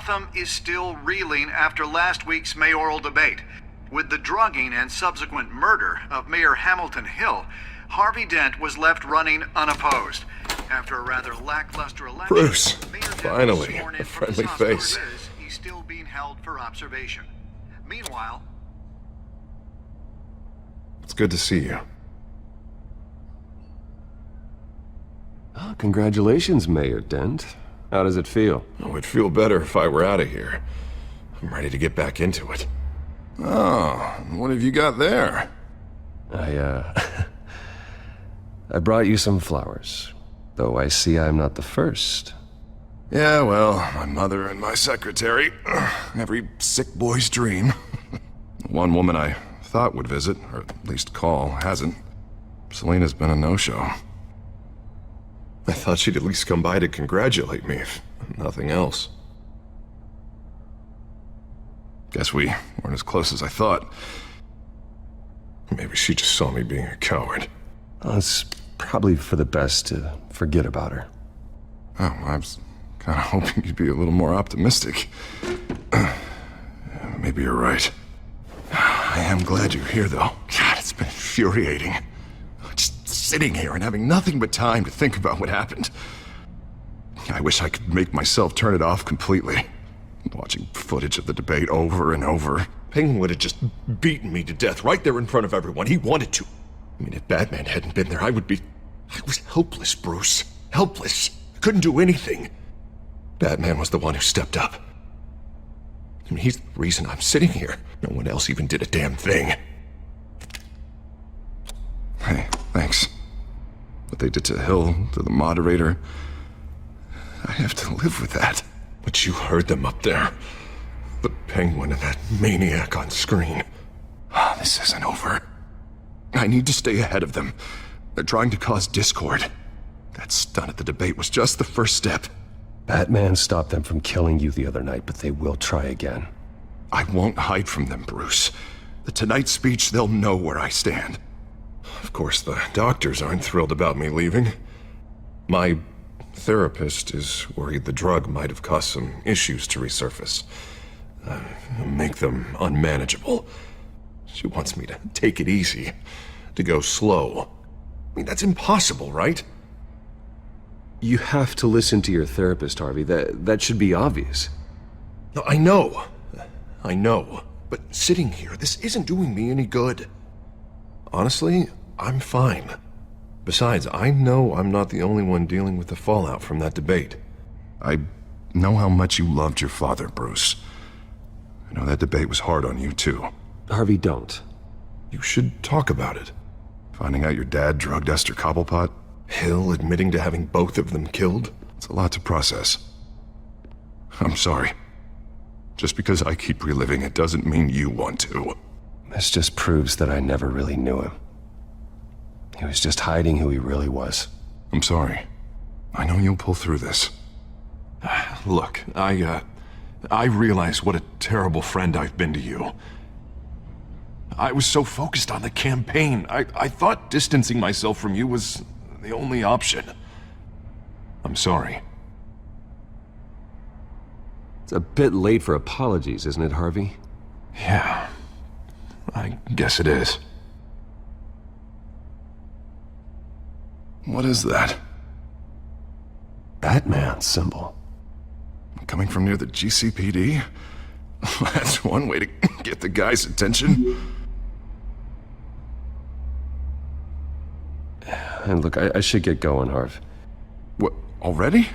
Gotham is still reeling after last week's mayoral debate. With the drugging and subsequent murder of Mayor Hamilton Hill, Harvey Dent was left running unopposed. After a rather lackluster election, Bruce, Mayor Dent was finally, sworn in a from his friendly hospital face. arrest. He's still being held for observation. Meanwhile, It's good to see you. Oh, congratulations, Mayor Dent. How does it feel? Oh, it'd feel better if I were out of here. I'm ready to get back into it. Oh, what have you got there? I brought you some flowers. Though I see I'm not the first. Yeah, well, my mother and my secretary. Every sick boy's dream. One woman I thought would visit, or at least call, hasn't. Selena's been a no-show. I thought she'd at least come by to congratulate me, if nothing else. Guess we weren't as close as I thought. Maybe she just saw me being a coward. Well, it's probably for the best to forget about her. Oh, I was kind of hoping you'd be a little more optimistic. Maybe you're right. I am glad you're here, though. God, it's been infuriating. Just sitting here and having nothing but time to think about what happened. I wish I could make myself turn it off completely. Watching footage of the debate over and over. Penguin would have just beaten me to death right there in front of everyone. He wanted to. I mean, if Batman hadn't been there, I was helpless, Bruce. Helpless. I couldn't do anything. Batman was the one who stepped up. I mean, he's the reason I'm sitting here. No one else even did a damn thing. Hey, thanks. What they did to Hill, to the moderator, I have to live with that. But you heard them up there. The Penguin and that maniac on screen. This isn't over. I need to stay ahead of them. They're trying to cause discord. That stunt at the debate was just the first step. Batman stopped them from killing you the other night, but they will try again. I won't hide from them, Bruce. The Tonight speech, they'll know where I stand. Of course, the doctors aren't thrilled about me leaving. My therapist is worried the drug might have caused some issues to resurface. Make them unmanageable. She wants me to take it easy, to go slow. I mean, that's impossible, right? You have to listen to your therapist, Harvey. That should be obvious. No, I know. But sitting here, this isn't doing me any good. Honestly, I'm fine. Besides, I know I'm not the only one dealing with the fallout from that debate. I know how much you loved your father, Bruce. I know that debate was hard on you, too. Harvey, don't. You should talk about it. Finding out your dad drugged Esther Cobblepot, Hill admitting to having both of them killed. It's a lot to process. I'm sorry. Just because I keep reliving it doesn't mean you want to. This just proves that I never really knew him. He was just hiding who he really was. I'm sorry. I know you'll pull through this. Look, I realize what a terrible friend I've been to you. I was so focused on the campaign. I thought distancing myself from you was the only option. I'm sorry. It's a bit late for apologies, isn't it, Harvey? Yeah, I guess it is. What is that? Batman symbol. Coming from near the GCPD? That's one way to get the guy's attention. And look, I should get going, Harv. What, already?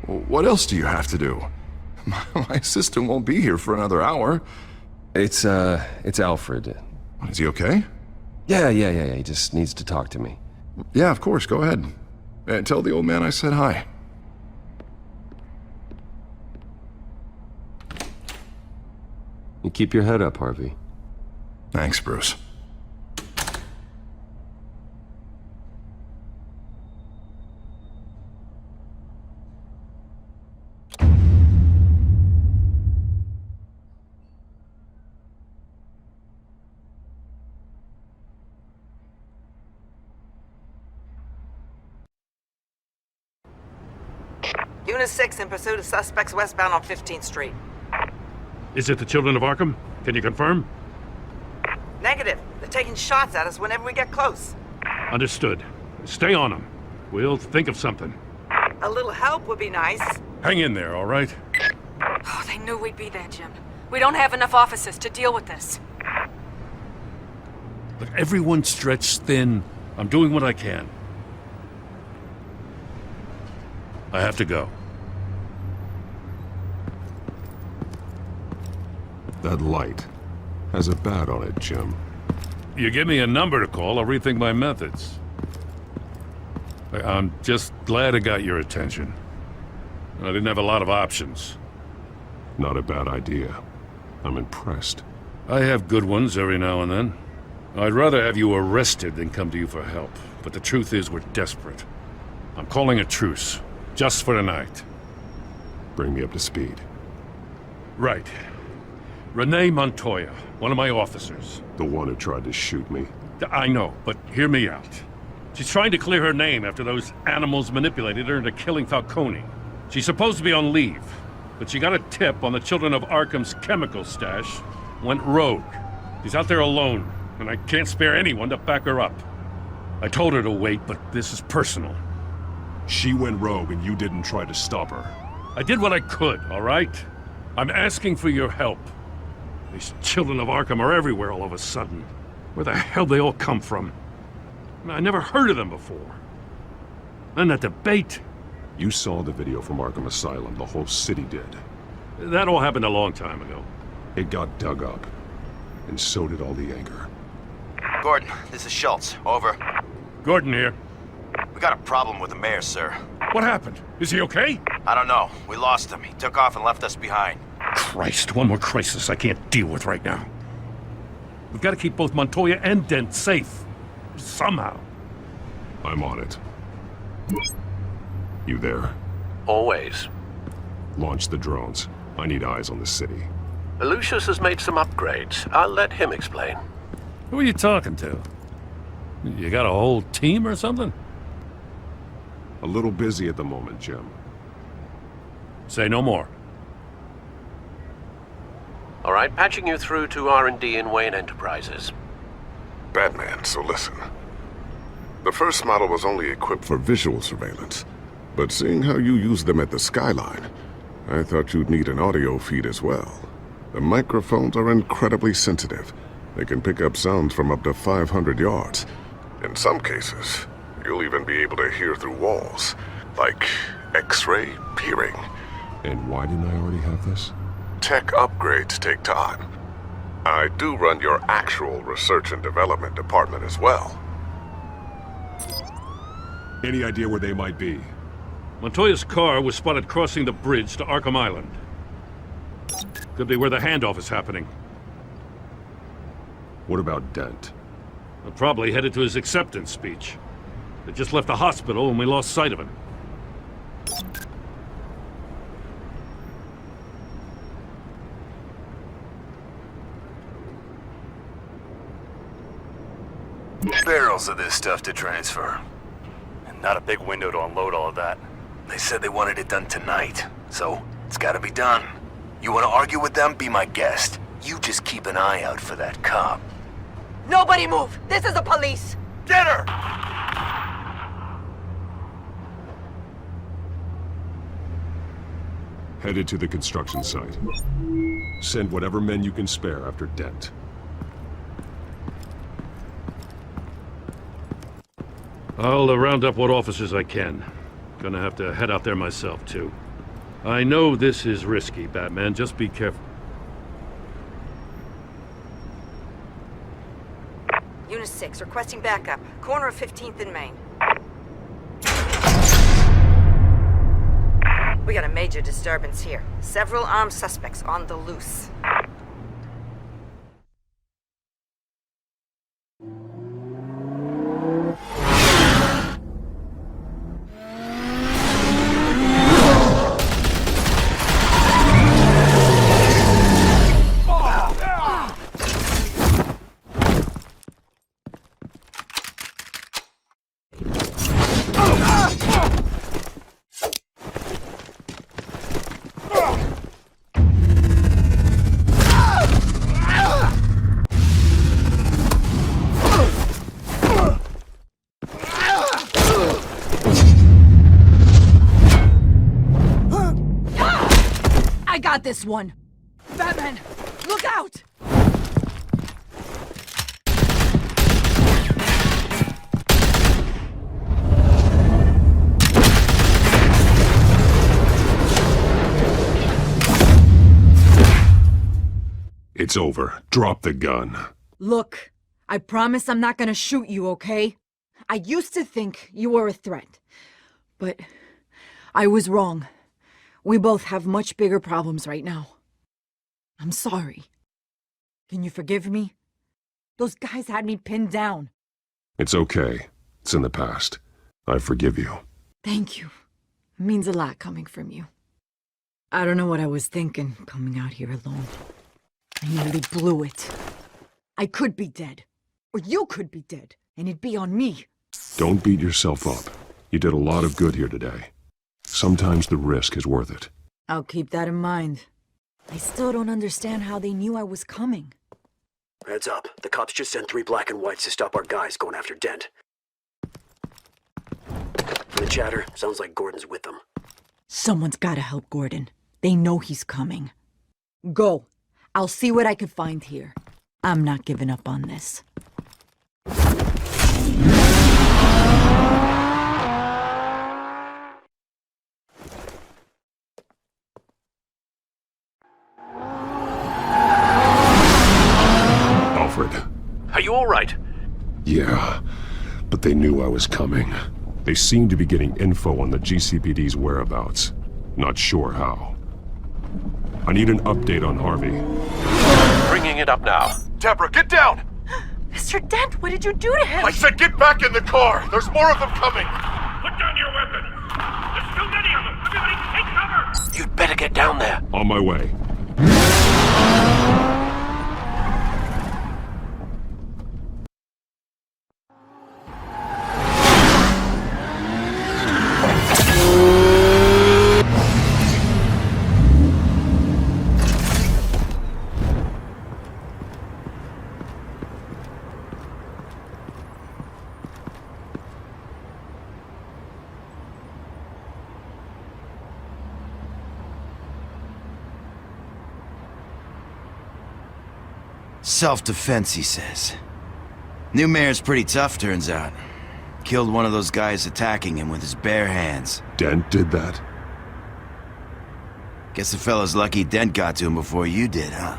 What else do you have to do? My assistant won't be here for another hour. It's Alfred. Is he okay? Yeah, he just needs to talk to me. Yeah, of course, go ahead. And tell the old man I said hi. You keep your head up, Harvey. Thanks, Bruce. Unit 6 in pursuit of suspects westbound on 15th Street. Is it the Children of Arkham? Can you confirm? Negative. They're taking shots at us whenever we get close. Understood. Stay on them. We'll think of something. A little help would be nice. Hang in there, all right? Oh, they knew we'd be there, Jim. We don't have enough officers to deal with this. Look, everyone's stretched thin. I'm doing what I can. I have to go. That light has a bat on it, Jim. You give me a number to call, I'll rethink my methods. I'm just glad I got your attention. I didn't have a lot of options. Not a bad idea. I'm impressed. I have good ones every now and then. I'd rather have you arrested than come to you for help. But the truth is, we're desperate. I'm calling a truce. Just for tonight. Bring me up to speed. Right. Renee Montoya, one of my officers. The one who tried to shoot me. I know, but hear me out. She's trying to clear her name after those animals manipulated her into killing Falcone. She's supposed to be on leave, but she got a tip on the Children of Arkham's chemical stash, went rogue. She's out there alone, and I can't spare anyone to back her up. I told her to wait, but this is personal. She went rogue and you didn't try to stop her. I did what I could, all right? I'm asking for your help. These Children of Arkham are everywhere all of a sudden. Where the hell they all come from? I never heard of them before. And that debate. You saw the video from Arkham Asylum. The whole city did. That all happened a long time ago. It got dug up. And so did all the anger. Gordon, this is Schultz. Over. Gordon here. We got a problem with the mayor, sir. What happened? Is he okay? I don't know. We lost him. He took off and left us behind. Christ, one more crisis I can't deal with right now. We've got to keep both Montoya and Dent safe. Somehow. I'm on it. You there? Always. Launch the drones. I need eyes on the city. Lucius has made some upgrades. I'll let him explain. Who are you talking to? You got a whole team or something? A little busy at the moment, Jim. Say no more. All right, patching you through to R&D in Wayne Enterprises. Batman, so listen. The first model was only equipped for visual surveillance, but seeing how you use them at the Skyline, I thought you'd need an audio feed as well. The microphones are incredibly sensitive. They can pick up sounds from up to 500 yards. In some cases, you'll even be able to hear through walls, like X-ray peering. And why didn't I already have this? Tech upgrades take time. I do run your actual research and development department as well. Any idea where they might be? Montoya's car was spotted crossing the bridge to Arkham Island. Could be where the handoff is happening. What about Dent? They're probably headed to his acceptance speech. They just left the hospital and we lost sight of him. Barrels of this stuff to transfer. And not a big window to unload all of that. They said they wanted it done tonight, so it's gotta be done. You wanna argue with them? Be my guest. You just keep an eye out for that cop. Nobody move! This is the police! Get her! Headed to the construction site. Send whatever men you can spare after Dent. I'll round up what officers I can. Gonna have to head out there myself, too. I know this is risky, Batman. Just be careful. Unit 6, requesting backup. Corner of 15th and Main. We got a major disturbance here. Several armed suspects on the loose. this one! Batman, look out! It's over. Drop the gun. Look, I promise I'm not gonna shoot you, okay? I used to think you were a threat, but I was wrong. We both have much bigger problems right now. I'm sorry. Can you forgive me? Those guys had me pinned down. It's okay. It's in the past. I forgive you. Thank you. It means a lot coming from you. I don't know what I was thinking coming out here alone. I nearly blew it. I could be dead. Or you could be dead, and it'd be on me. Don't beat yourself up. You did a lot of good here today. Sometimes the risk is worth it. I'll keep that in mind. I still don't understand how they knew I was coming. Heads up. The cops just sent 3 black and whites to stop our guys going after Dent. From the chatter, sounds like Gordon's with them. Someone's gotta help Gordon. They know he's coming. Go. I'll see what I can find here. I'm not giving up on this. Alfred. Are you all right? Yeah, but they knew I was coming. They seemed to be getting info on the GCPD's whereabouts. Not sure how. I need an update on Harvey. Bringing it up now. Deborah, get down! Mr. Dent, what did you do to him? I said get back in the car! There's more of them coming! Put down your weapon! There's too many of them! Everybody take cover! You'd better get down there. On my way. Self-defense, he says. New mayor's pretty tough, turns out. Killed one of those guys attacking him with his bare hands. Dent did that? Guess the fella's lucky Dent got to him before you did, huh?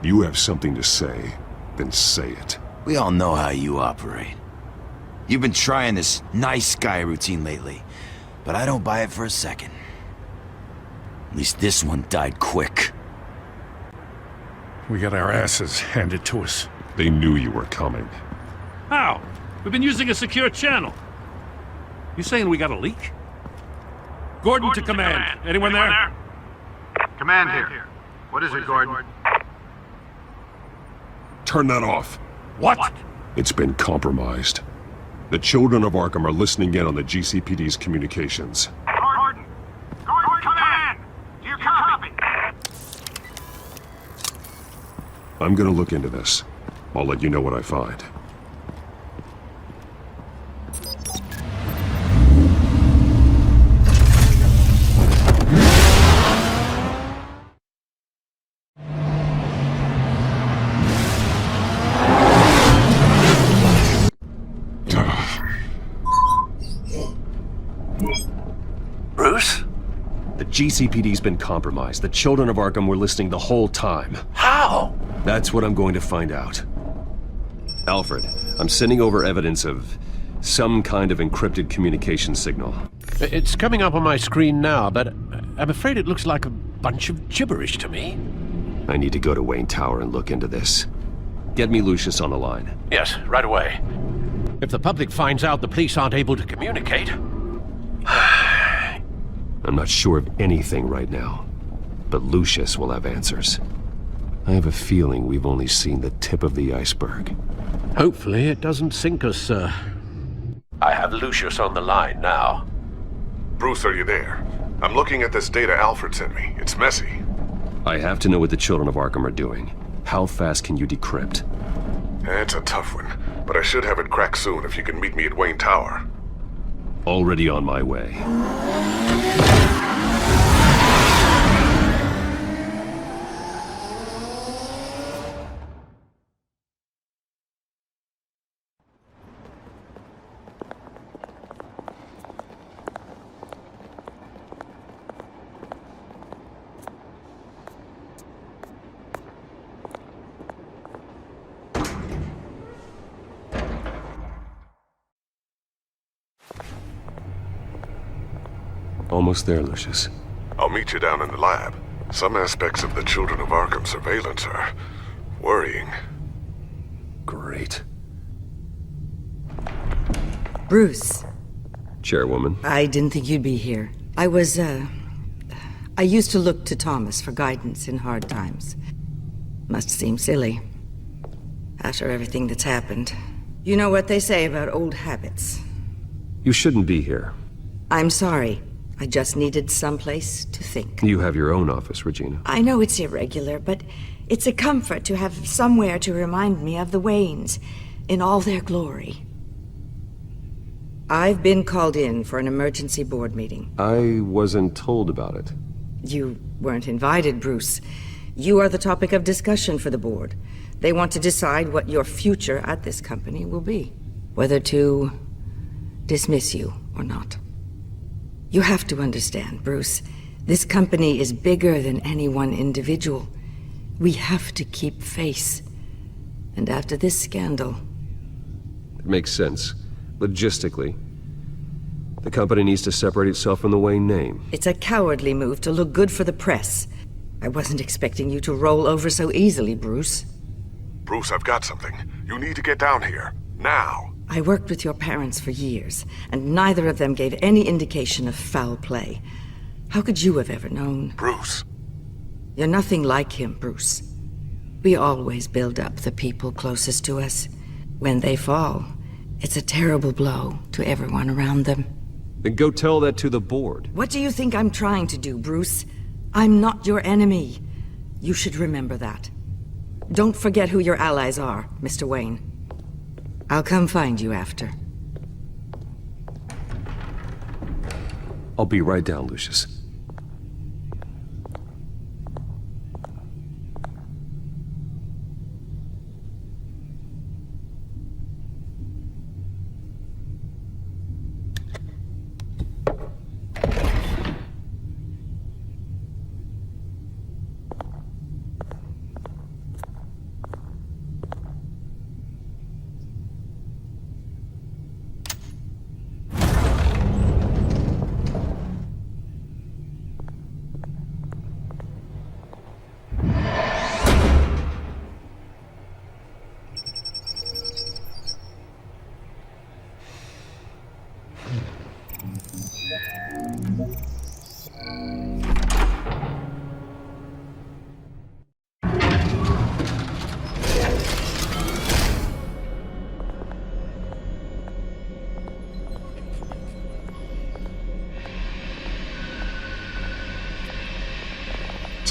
You have something to say, then say it. We all know how you operate. You've been trying this nice guy routine lately, but I don't buy it for a second. At least this one died quick. We got our asses handed to us. They knew you were coming. How? We've been using a secure channel. You saying we got a leak? Gordon to command. Anyone there? Command here. What is it, Gordon? Turn that off. What? It's been compromised. The children of Arkham are listening in on the GCPD's communications. Gordon! Gordon, command! Do you copy? I'm gonna look into this. I'll let you know what I find. Bruce? The GCPD's been compromised. The children of Arkham were listening the whole time. How? That's what I'm going to find out. Alfred, I'm sending over evidence of some kind of encrypted communication signal. It's coming up on my screen now, but I'm afraid it looks like a bunch of gibberish to me. I need to go to Wayne Tower and look into this. Get me Lucius on the line. Yes, right away. If the public finds out the police aren't able to communicate... I'm not sure of anything right now, but Lucius will have answers. I have a feeling we've only seen the tip of the iceberg. Hopefully it doesn't sink us, sir. I have Lucius on the line now. Bruce, are you there? I'm looking at this data Alfred sent me. It's messy. I have to know what the children of Arkham are doing. How fast can you decrypt? It's a tough one, but I should have it cracked soon if you can meet me at Wayne Tower. Already on my way. almost there, Lucius. I'll meet you down in the lab. Some aspects of the Children of Arkham surveillance are worrying. Great. Bruce. Chairwoman. I didn't think you'd be here. I used to look to Thomas for guidance in hard times. Must seem silly. After everything that's happened. You know what they say about old habits. You shouldn't be here. I'm sorry. I just needed someplace to think. You have your own office, Regina. I know it's irregular, but it's a comfort to have somewhere to remind me of the Waynes in all their glory. I've been called in for an emergency board meeting. I wasn't told about it. You weren't invited, Bruce. You are the topic of discussion for the board. They want to decide what your future at this company will be. Whether to dismiss you or not. You have to understand, Bruce. This company is bigger than any one individual. We have to keep face. And after this scandal... It makes sense. Logistically. The company needs to separate itself from the Wayne name. It's a cowardly move to look good for the press. I wasn't expecting you to roll over so easily, Bruce. Bruce, I've got something. You need to get down here. Now. I worked with your parents for years, and neither of them gave any indication of foul play. How could you have ever known? Bruce. You're nothing like him, Bruce. We always build up the people closest to us. When they fall, it's a terrible blow to everyone around them. Then go tell that to the board. What do you think I'm trying to do, Bruce? I'm not your enemy. You should remember that. Don't forget who your allies are, Mr. Wayne. I'll come find you after. I'll be right down, Lucius.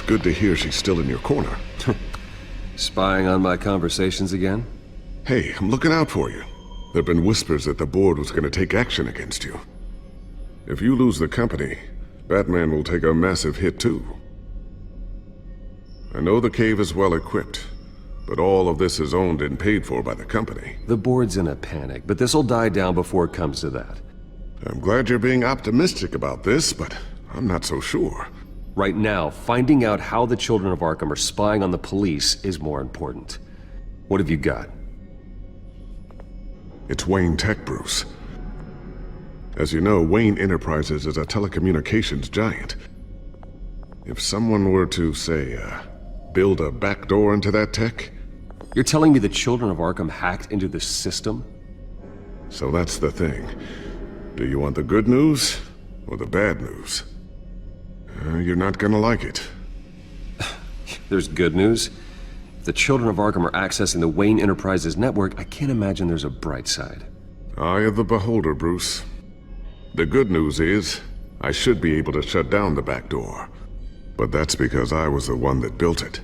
Good to hear she's still in your corner. Spying on my conversations again? Hey, I'm looking out for you. There've been whispers that the board was going to take action against you. If you lose the company, Batman will take a massive hit too. I know the cave is well equipped, but all of this is owned and paid for by the company. The board's in a panic, but this'll die down before it comes to that. I'm glad you're being optimistic about this, but I'm not so sure. Right now, finding out how the Children of Arkham are spying on the police is more important. What have you got? It's Wayne Tech, Bruce. As you know, Wayne Enterprises is a telecommunications giant. If someone were to, say, build a backdoor into that tech... You're telling me the Children of Arkham hacked into the system? So that's the thing. Do you want the good news or the bad news? You're not gonna like it. There's good news. If the Children of Arkham are accessing the Wayne Enterprises network, I can't imagine there's a bright side. Eye of the beholder, Bruce. The good news is, I should be able to shut down the back door. But that's because I was the one that built it.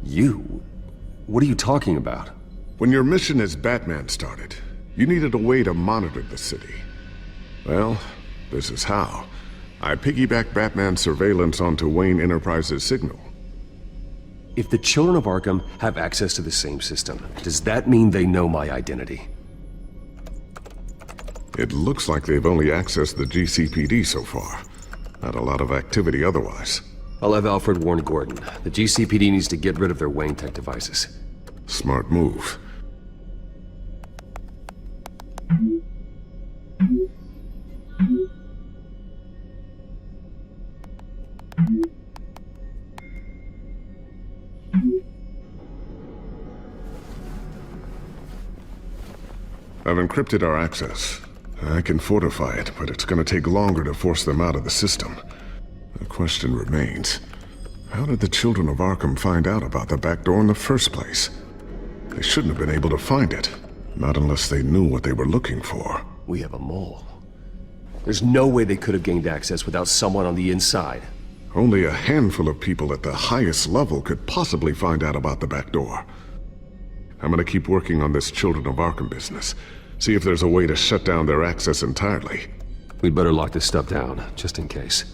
You? What are you talking about? When your mission as Batman started, you needed a way to monitor the city. Well, this is how. I piggybacked Batman's surveillance onto Wayne Enterprises' signal. If the Children of Arkham have access to the same system, does that mean they know my identity? It looks like they've only accessed the GCPD so far. Not a lot of activity otherwise. I'll have Alfred warn Gordon. The GCPD needs to get rid of their Wayne Tech devices. Smart move. I've encrypted our access. I can fortify it, but it's gonna take longer to force them out of the system. The question remains, how did the children of Arkham find out about the back door in the first place? They shouldn't have been able to find it. Not unless they knew what they were looking for. We have a mole. There's no way they could have gained access without someone on the inside. Only a handful of people at the highest level could possibly find out about the back door. I'm gonna keep working on this Children of Arkham business. See if there's a way to shut down their access entirely. We'd better lock this stuff down, just in case.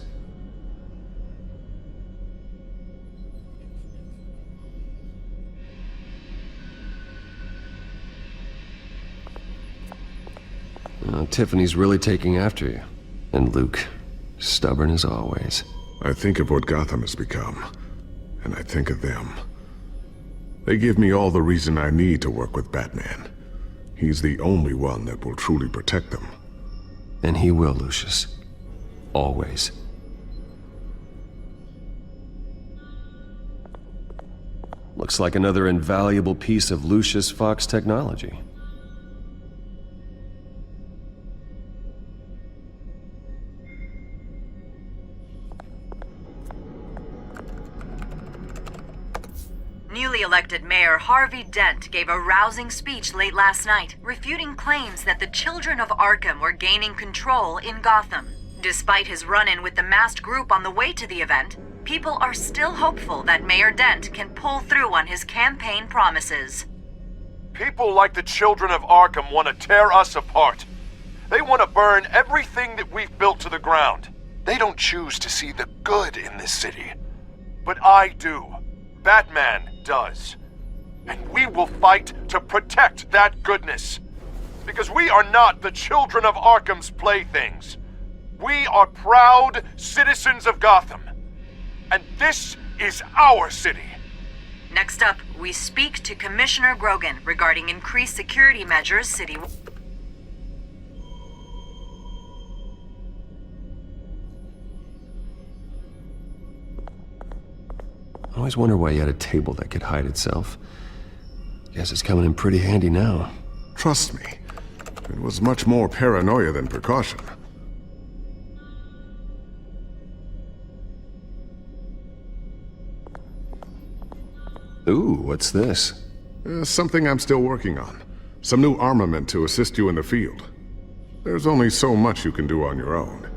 Tiffany's really taking after you. And Luke, stubborn as always. I think of what Gotham has become, and I think of them. They give me all the reason I need to work with Batman. He's the only one that will truly protect them. And he will, Lucius. Always. Looks like another invaluable piece of Lucius Fox technology. Newly elected Mayor Harvey Dent gave a rousing speech late last night, refuting claims that the children of Arkham were gaining control in Gotham. Despite his run-in with the masked group on the way to the event, people are still hopeful that Mayor Dent can pull through on his campaign promises. People like the children of Arkham want to tear us apart. They want to burn everything that we've built to the ground. They don't choose to see the good in this city. But I do. Batman does. And we will fight to protect that goodness. Because we are not the children of Arkham's playthings. We are proud citizens of Gotham. And this is our city. Next up, we speak to Commissioner Grogan regarding increased security measures citywide. I always wonder why you had a table that could hide itself. Guess it's coming in pretty handy now. Trust me, it was much more paranoia than precaution. Ooh, what's this? Something I'm still working on. Some new armament to assist you in the field. There's only so much you can do on your own.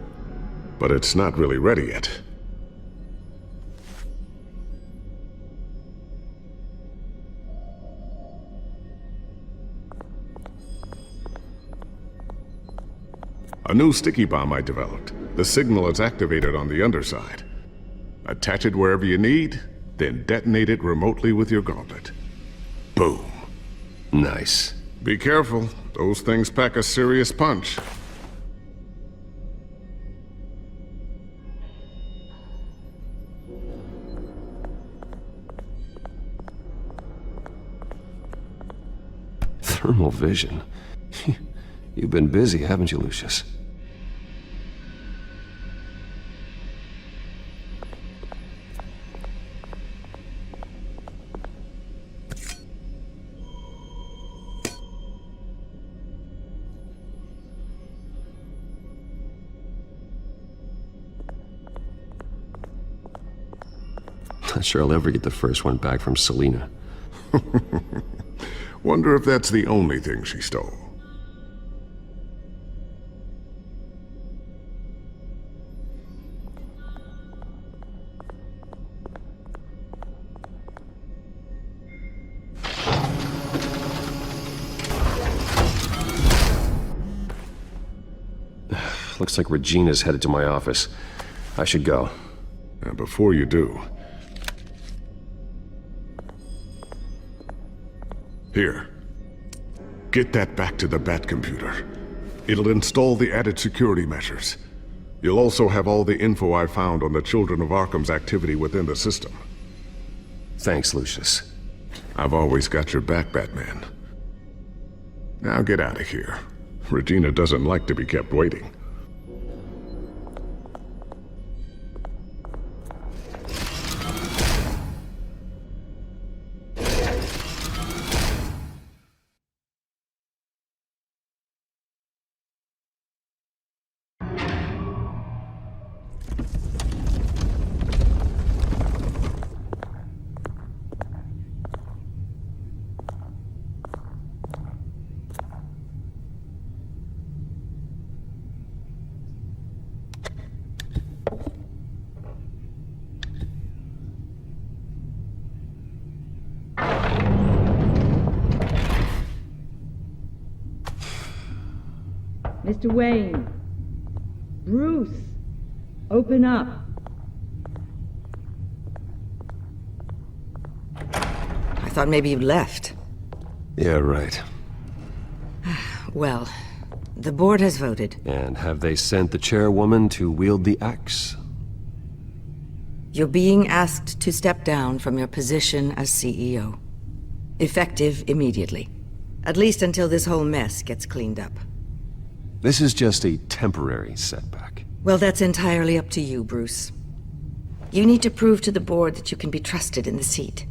But it's not really ready yet. A new sticky bomb I developed. The signal is activated on the underside. Attach it wherever you need, then detonate it remotely with your gauntlet. Boom. Nice. Be careful. Those things pack a serious punch. Thermal vision. You've been busy, haven't you, Lucius? Not sure I'll ever get the first one back from Selina. Wonder if that's the only thing she stole. Looks like Regina's headed to my office. I should go. And before you do... Here. Get that back to the Bat computer. It'll install the added security measures. You'll also have all the info I found on the Children of Arkham's activity within the system. Thanks, Lucius. I've always got your back, Batman. Now get out of here. Regina doesn't like to be kept waiting. Mr. Wayne. Bruce. Open up. I thought maybe you'd left. Yeah, right. Well, the board has voted. And have they sent the chairwoman to wield the axe? You're being asked to step down from your position as CEO. Effective immediately. At least until this whole mess gets cleaned up. This is just a temporary setback. Well, that's entirely up to you, Bruce. You need to prove to the board that you can be trusted in the seat.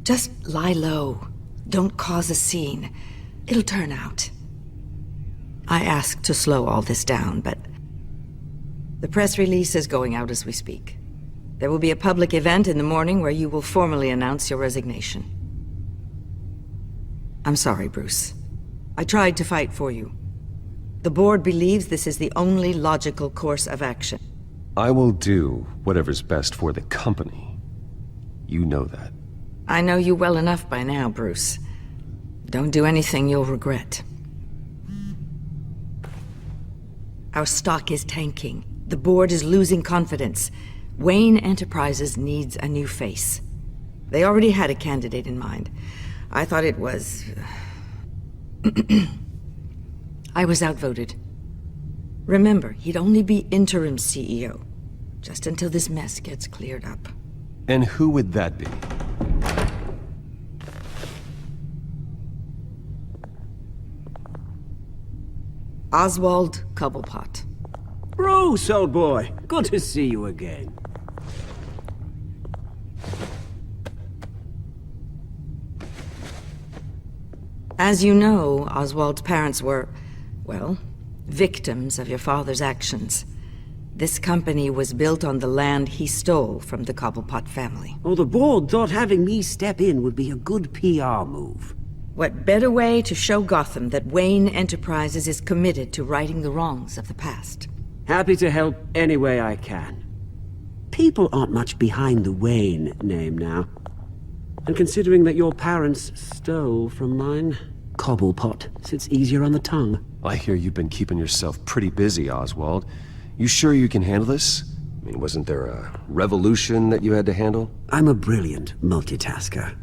Just lie low. Don't cause a scene. It'll turn out. I asked to slow all this down, but the press release is going out as we speak. There will be a public event in the morning where you will formally announce your resignation. I'm sorry, Bruce. I tried to fight for you. The board believes this is the only logical course of action. I will do whatever's best for the company. You know that. I know you well enough by now, Bruce. Don't do anything you'll regret. Our stock is tanking. The board is losing confidence. Wayne Enterprises needs a new face. They already had a candidate in mind. I thought it was... I was outvoted. Remember, he'd only be interim CEO, just until this mess gets cleared up. And who would that be? Oswald Cobblepot. Bruce, old boy. Good to see you again. As you know, Oswald's parents were, well, victims of your father's actions. This company was built on the land he stole from the Cobblepot family. Oh, the board thought having me step in would be a good PR move. What better way to show Gotham that Wayne Enterprises is committed to righting the wrongs of the past? Happy to help any way I can. People aren't much behind the Wayne name now. And considering that your parents stole from mine, Cobblepot sits easier on the tongue. I hear you've been keeping yourself pretty busy, Oswald. You sure you can handle this? I mean, wasn't there a revolution that you had to handle? I'm a brilliant multitasker.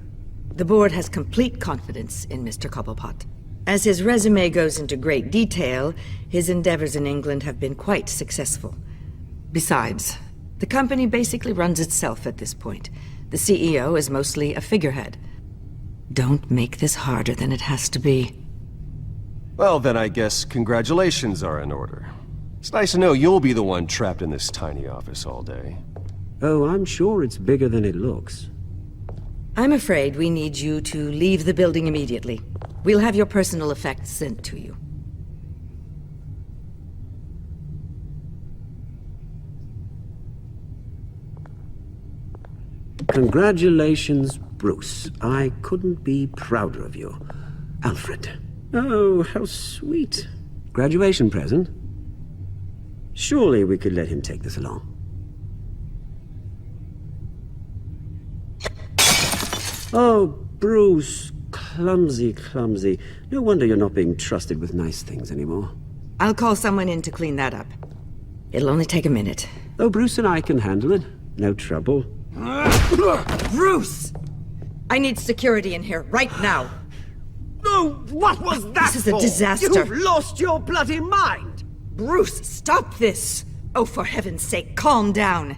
The board has complete confidence in Mr. Cobblepot. As his resume goes into great detail, his endeavors in England have been quite successful. Besides, the company basically runs itself at this point. The CEO is mostly a figurehead. Don't make this harder than it has to be. Well, then I guess congratulations are in order. It's nice to know you'll be the one trapped in this tiny office all day. Oh, I'm sure it's bigger than it looks. I'm afraid we need you to leave the building immediately. We'll have your personal effects sent to you. Congratulations, Bruce. I couldn't be prouder of you. Alfred. Oh, how sweet. Graduation present? Surely we could let him take this along. Oh, Bruce. Clumsy, clumsy. No wonder you're not being trusted with nice things anymore. I'll call someone in to clean that up. It'll only take a minute. Oh, Bruce and I can handle it. No trouble. Bruce! I need security in here, right now. Oh, what was that? This is a disaster. You've lost your bloody mind! Bruce, stop this! Oh, for heaven's sake, calm down.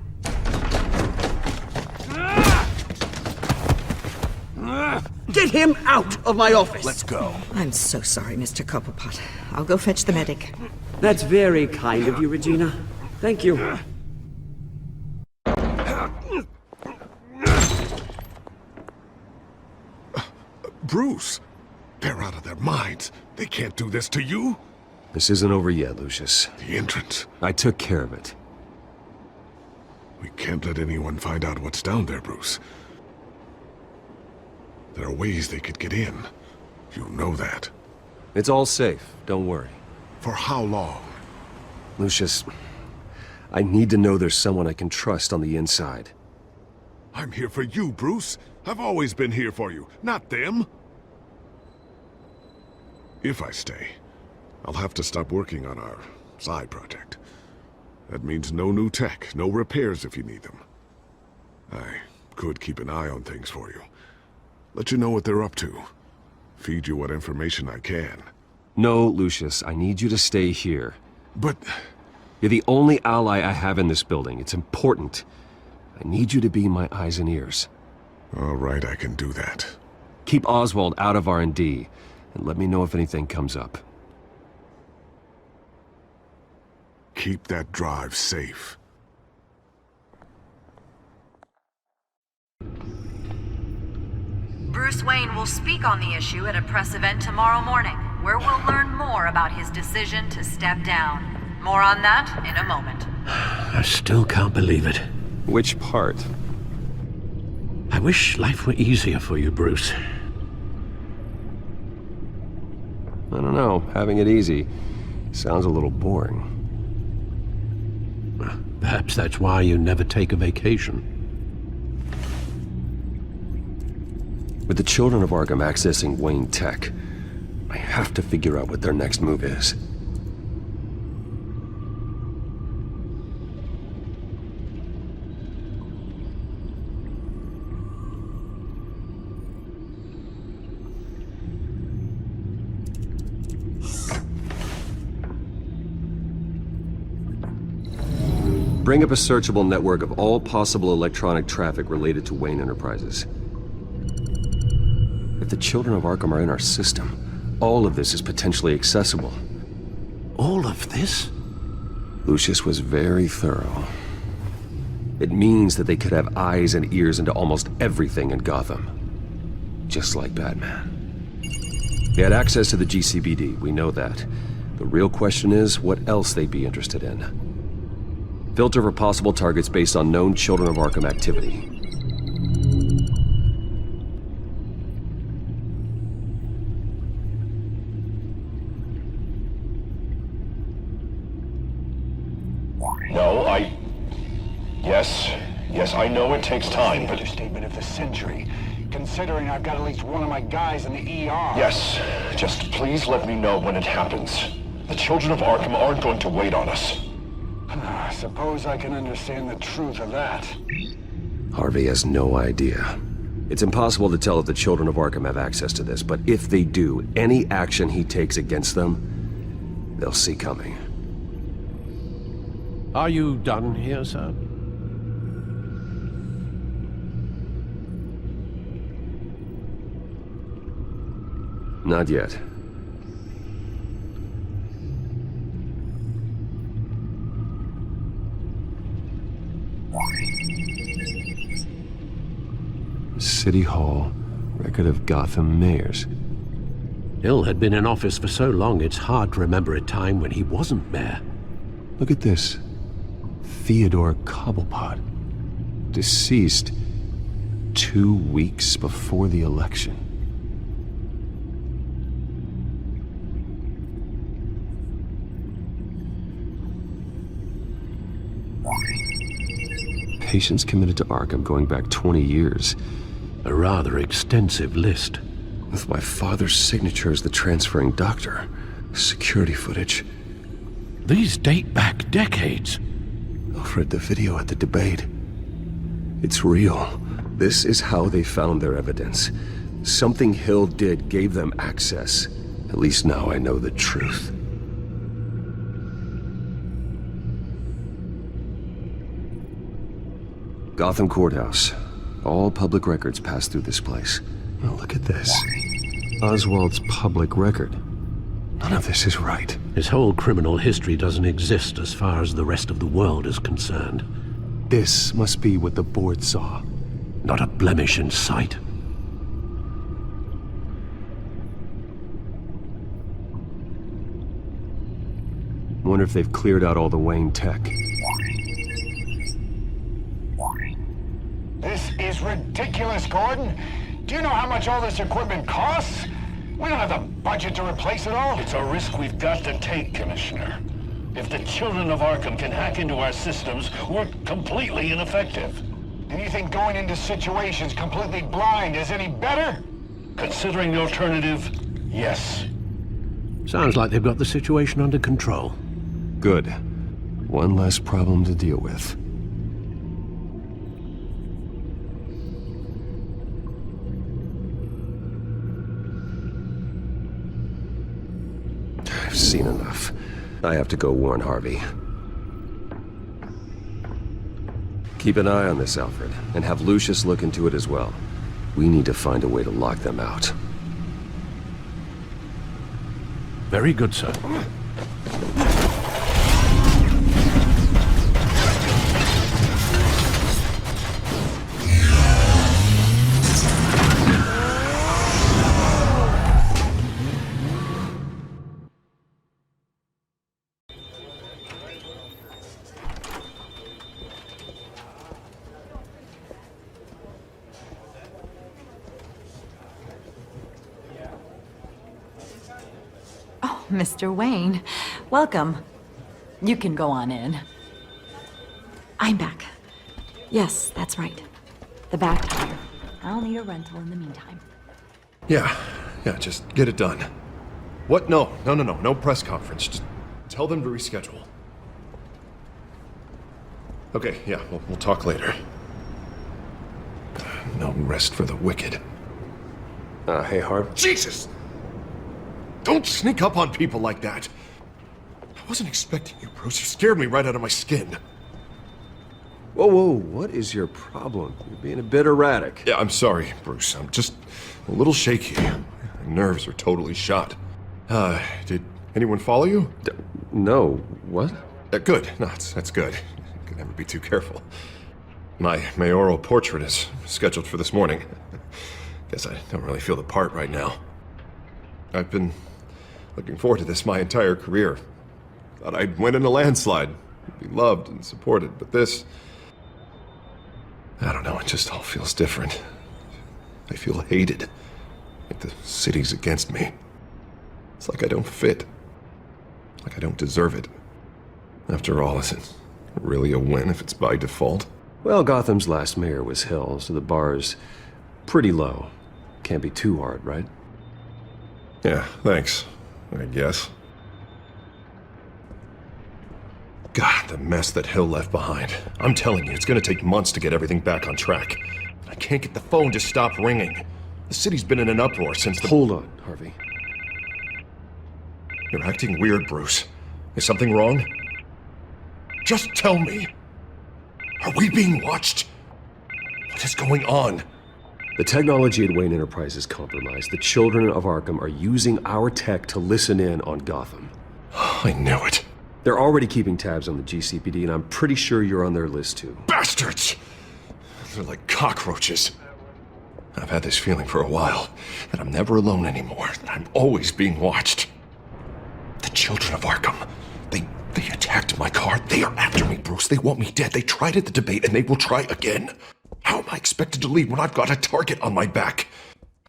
Get him out of my office! Let's go. I'm so sorry, Mr. Cobblepot. I'll go fetch the medic. That's very kind of you, Regina. Thank you. Bruce, they're out of their minds. They can't do this to you. This isn't over yet, Lucius. The entrance. I took care of it. We can't let anyone find out what's down there, Bruce. There are ways they could get in. You know that. It's all safe. Don't worry. For how long? Lucius, I need to know there's someone I can trust on the inside. I'm here for you, Bruce. I've always been here for you, not them. If I stay, I'll have to stop working on our side project. That means no new tech, no repairs if you need them. I could keep an eye on things for you. Let you know what they're up to. Feed you what information I can. No, Lucius, I need you to stay here. But... You're the only ally I have in this building. It's important. I need you to be my eyes and ears. All right, I can do that. Keep Oswald out of R&D, and let me know if anything comes up. Keep that drive safe. Bruce Wayne will speak on the issue at a press event tomorrow morning, where we'll learn more about his decision to step down. More on that in a moment. I still can't believe it. Which part? I wish life were easier for you, Bruce. I don't know. Having it easy sounds a little boring. Perhaps that's why you never take a vacation. With the children of Arkham accessing Wayne Tech, I have to figure out what their next move is. Bring up a searchable network of all possible electronic traffic related to Wayne Enterprises. If the children of Arkham are in our system, all of this is potentially accessible. All of this? Lucius was very thorough. It means that they could have eyes and ears into almost everything in Gotham. Just like Batman. They had access to the GCPD, we know that. The real question is what else they'd be interested in. Filter for possible targets based on known Children of Arkham activity. No, Yes, I know it takes time, but... Understatement of the century, considering I've got at least one of my guys in the ER. Yes, just please let me know when it happens. The Children of Arkham aren't going to wait on us. I suppose I can understand the truth of that. Harvey has no idea. It's impossible to tell if the Children of Arkham have access to this, but if they do, any action he takes against them, they'll see coming. Are you done here, sir? Not yet. City Hall, record of Gotham mayors. Hill had been in office for so long, it's hard to remember a time when he wasn't mayor. Look at this. Theodore Cobblepot. Deceased 2 weeks before the election. Patients committed to Arkham going back 20 years. A rather extensive list. With my father's signature as the transferring doctor. Security footage. These date back decades. I've read the video at the debate. It's real. This is how they found their evidence. Something Hill did gave them access. At least now I know the truth. Gotham Courthouse. All public records pass through this place. Now look at this. Oswald's public record. None of this is right. His whole criminal history doesn't exist as far as the rest of the world is concerned. This must be what the board saw. Not a blemish in sight. Wonder if they've cleared out all the Wayne tech. This is ridiculous, Gordon. Do you know how much all this equipment costs? We don't have the budget to replace it all. It's a risk we've got to take, Commissioner. If the Children of Arkham can hack into our systems, we're completely ineffective. And you think going into situations completely blind is any better? Considering the alternative, yes. Sounds like they've got the situation under control. Good. One less problem to deal with. I've seen enough. I have to go warn Harvey. Keep an eye on this, Alfred, and have Lucius look into it as well. We need to find a way to lock them out. Very good, sir. Mr. Wayne, welcome. You can go on in. I'm back. Yes, that's right. The back tire. I'll need a rental in the meantime. Yeah, just get it done. What? No press conference. Just tell them to reschedule. Okay, yeah, we'll talk later. No rest for the wicked. Hey, Harv. Jesus! Don't sneak up on people like that. I wasn't expecting you, Bruce. You scared me right out of my skin. Whoa, what is your problem? You're being a bit erratic. Yeah, I'm sorry, Bruce. I'm just a little shaky. My nerves are totally shot. Did anyone follow you? No. What? Good. No, that's good. You can never be too careful. My mayoral portrait is scheduled for this morning. Guess I don't really feel the part right now. I've been looking forward to this my entire career. Thought I'd win in a landslide, be loved and supported, but this... I don't know, it just all feels different. I feel hated, like the city's against me. It's like I don't fit, like I don't deserve it. After all, is it really a win if it's by default? Well, Gotham's last mayor was Hill, so the bar's pretty low. Can't be too hard, right? Yeah, thanks, I guess. God, the mess that Hill left behind. I'm telling you, it's gonna take months to get everything back on track. I can't get the phone to stop ringing. The city's been in an uproar since the— Hold on, Harvey. You're acting weird, Bruce. Is something wrong? Just tell me. Are we being watched? What is going on? The technology at Wayne Enterprise is compromised. The children of Arkham are using our tech to listen in on Gotham. I knew it. They're already keeping tabs on the GCPD, and I'm pretty sure you're on their list too. Bastards! They're like cockroaches. I've had this feeling for a while, that I'm never alone anymore, that I'm always being watched. The children of Arkham, they attacked my car. They are after me, Bruce. They want me dead. They tried at the debate, and they will try again. How am I expected to leave when I've got a target on my back?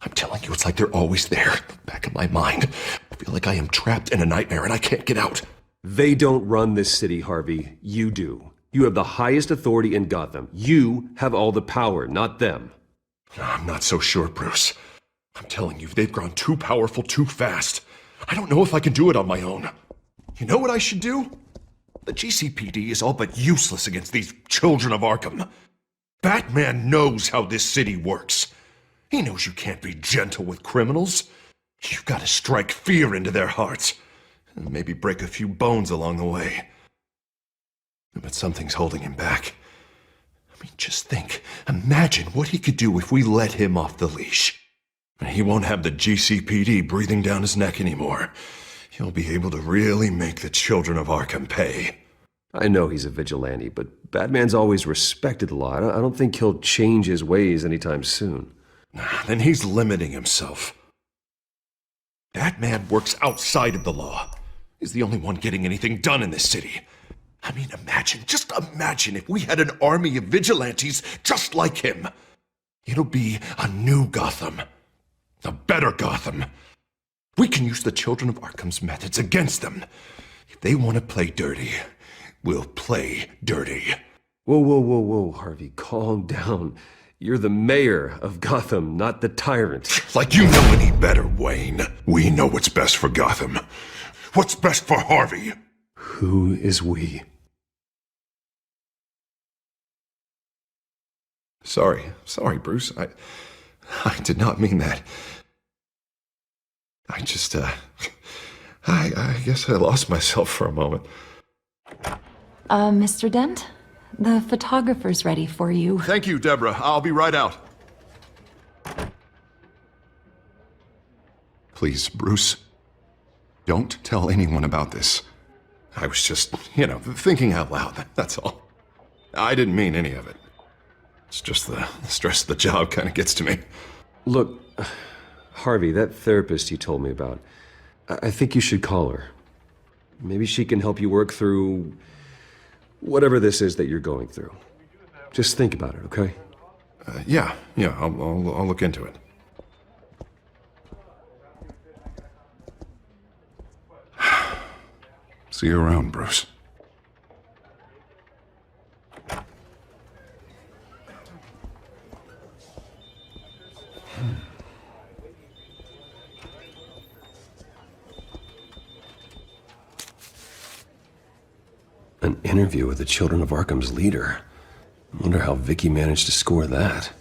I'm telling you, it's like they're always there, back of my mind. I feel like I am trapped in a nightmare and I can't get out. They don't run this city, Harvey. You do. You have the highest authority in Gotham. You have all the power, not them. I'm not so sure, Bruce. I'm telling you, they've grown too powerful too fast. I don't know if I can do it on my own. You know what I should do? The GCPD is all but useless against these children of Arkham. Batman knows how this city works. He knows you can't be gentle with criminals. You've got to strike fear into their hearts, and maybe break a few bones along the way. But something's holding him back. I mean, just think. Imagine what he could do if we let him off the leash. He won't have the GCPD breathing down his neck anymore. He'll be able to really make the children of Arkham pay. I know he's a vigilante, but Batman's always respected the law. I don't think he'll change his ways anytime soon. Then he's limiting himself. Batman works outside of the law. He's the only one getting anything done in this city. I mean, just imagine if we had an army of vigilantes just like him. It'll be a new Gotham. A better Gotham. We can use the children of Arkham's methods against them. If they want to play dirty, we'll play dirty. Whoa, Harvey, calm down. You're the mayor of Gotham, not the tyrant. Like you know any better, Wayne. We know what's best for Gotham. What's best for Harvey? Who is we? Sorry, Bruce. I did not mean that. I just, I guess I lost myself for a moment. Mr. Dent? The photographer's ready for you. Thank you, Deborah. I'll be right out. Please, Bruce, don't tell anyone about this. I was just, thinking out loud, that's all. I didn't mean any of it. It's just the stress of the job kind of gets to me. Look, Harvey, that therapist you told me about, I think you should call her. Maybe she can help you work through whatever this is that you're going through. Just think about it, okay? Yeah, I'll look into it. See you around, Bruce. An interview with the Children of Arkham's leader. I wonder how Vicky managed to score that.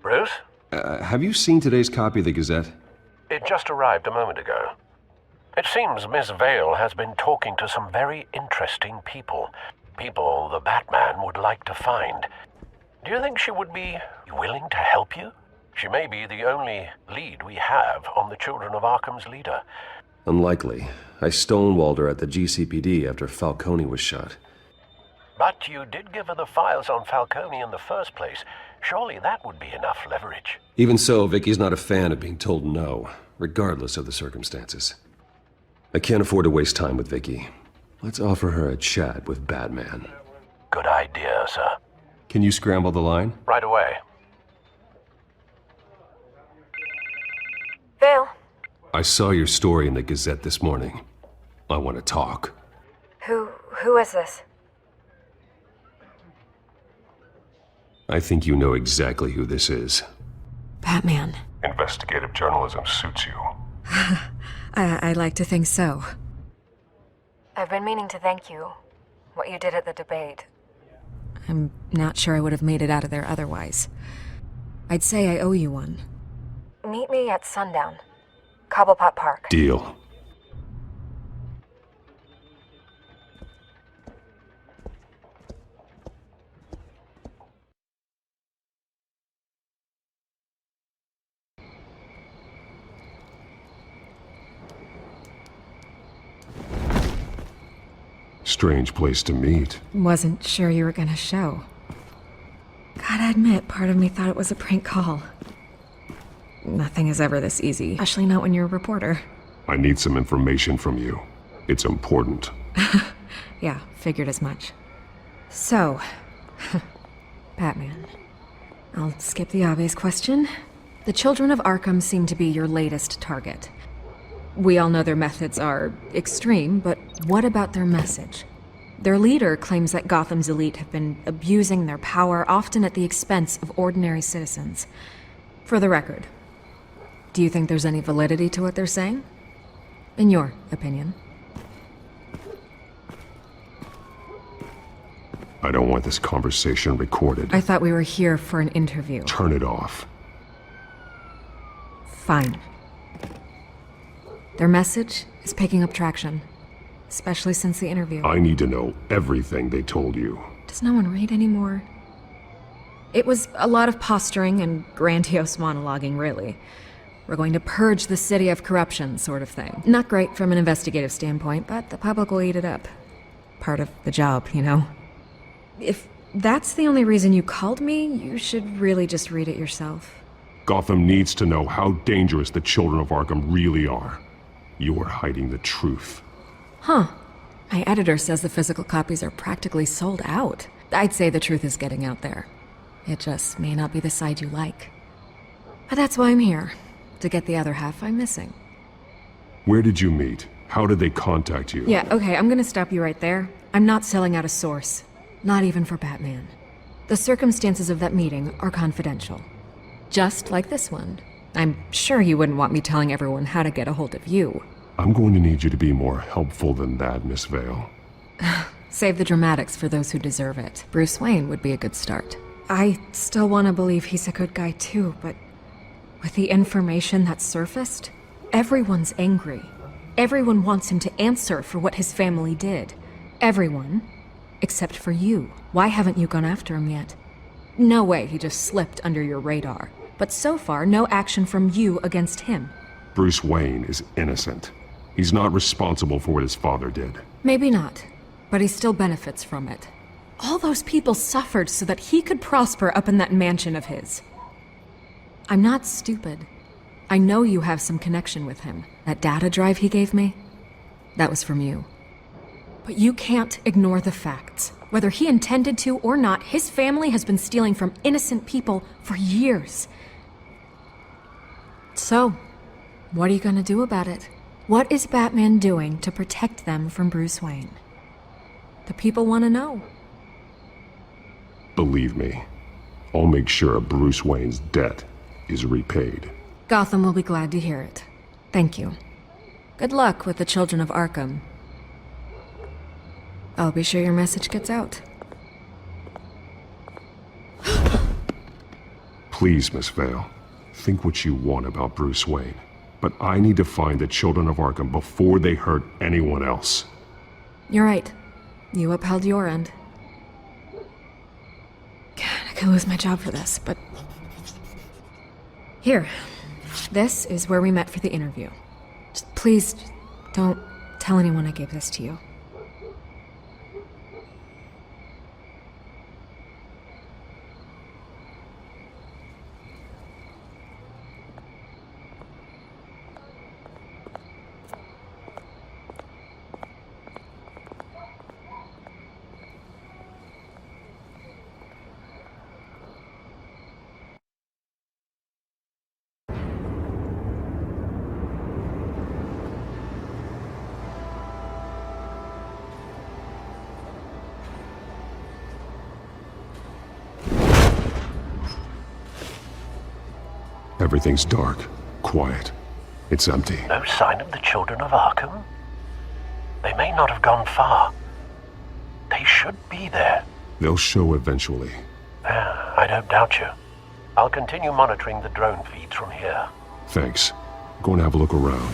Bruce? Have you seen today's copy of the Gazette? It just arrived a moment ago. It seems Miss Vale has been talking to some very interesting people. People the Batman would like to find. Do you think she would be willing to help you? She may be the only lead we have on the Children of Arkham's leader. Unlikely. I stonewalled her at the GCPD after Falcone was shot. But you did give her the files on Falcone in the first place. Surely that would be enough leverage. Even so, Vicky's not a fan of being told no, regardless of the circumstances. I can't afford to waste time with Vicky. Let's offer her a chat with Batman. Good idea, sir. Can you scramble the line? Right away. Vale. I saw your story in the Gazette this morning. I want to talk. Who is this? I think you know exactly who this is. Batman. Investigative journalism suits you. I like to think so. I've been meaning to thank you. What you did at the debate. I'm not sure I would have made it out of there otherwise. I'd say I owe you one. Meet me at sundown. Cobblepot Park. Deal. Strange place to meet. Wasn't sure you were gonna show. Gotta admit, part of me thought it was a prank call. Nothing is ever this easy, especially not when you're a reporter. I need some information from you. It's important. Yeah, figured as much. So, Batman. I'll skip the obvious question. The Children of Arkham seem to be your latest target. We all know their methods are extreme, but what about their message? Their leader claims that Gotham's elite have been abusing their power, often at the expense of ordinary citizens. For the record, do you think there's any validity to what they're saying? In your opinion? I don't want this conversation recorded. I thought we were here for an interview. Turn it off. Fine. Their message is picking up traction, especially since the interview. I need to know everything they told you. Does no one read anymore? It was a lot of posturing and grandiose monologuing, really. We're going to purge the city of corruption, sort of thing. Not great from an investigative standpoint, but the public will eat it up. Part of the job, you know? If that's the only reason you called me, you should really just read it yourself. Gotham needs to know how dangerous the Children of Arkham really are. You are hiding the truth. Huh. My editor says the physical copies are practically sold out. I'd say the truth is getting out there. It just may not be the side you like. But that's why I'm here. To get the other half I'm missing. Where did you meet? How did they contact you? Yeah, okay, I'm gonna stop you right there. I'm not selling out a source. Not even for Batman. The circumstances of that meeting are confidential. Just like this one. I'm sure you wouldn't want me telling everyone how to get a hold of you. I'm going to need you to be more helpful than that, Miss Vale. Save the dramatics for those who deserve it. Bruce Wayne would be a good start. I still want to believe he's a good guy too, but with the information that surfaced, everyone's angry. Everyone wants him to answer for what his family did. Everyone, except for you. Why haven't you gone after him yet? No way he just slipped under your radar. But so far, no action from you against him. Bruce Wayne is innocent. He's not responsible for what his father did. Maybe not, but he still benefits from it. All those people suffered so that he could prosper up in that mansion of his. I'm not stupid. I know you have some connection with him. That data drive he gave me, that was from you. But you can't ignore the facts. Whether he intended to or not, his family has been stealing from innocent people for years. So, what are you gonna do about it? What is Batman doing to protect them from Bruce Wayne? The people want to know. Believe me, I'll make sure Bruce Wayne's debt is repaid. Gotham will be glad to hear it. Thank you. Good luck with the children of Arkham. I'll be sure your message gets out. Please, Miss Vale, think what you want about Bruce Wayne. But I need to find the children of Arkham before they hurt anyone else. You're right. You upheld your end. God, I could lose my job for this, but... Here. This is where we met for the interview. Just please, don't tell anyone I gave this to you. Everything's dark, quiet. It's empty. No sign of the children of Arkham? They may not have gone far. They should be there. They'll show eventually. I don't doubt you. I'll continue monitoring the drone feeds from here. Thanks. Go and have a look around.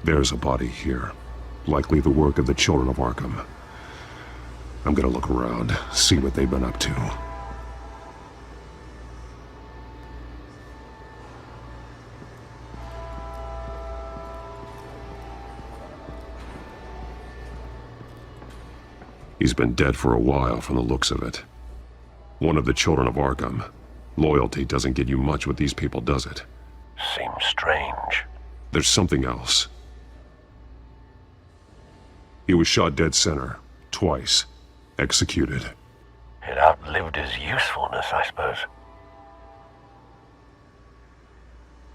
There's a body here. Likely the work of the children of Arkham. I'm gonna look around, see what they've been up to. He's been dead for a while from the looks of it. One of the children of Arkham. Loyalty doesn't get you much with these people, does it? Seems strange. There's something else. He was shot dead center, twice. Executed. It outlived his usefulness, I suppose.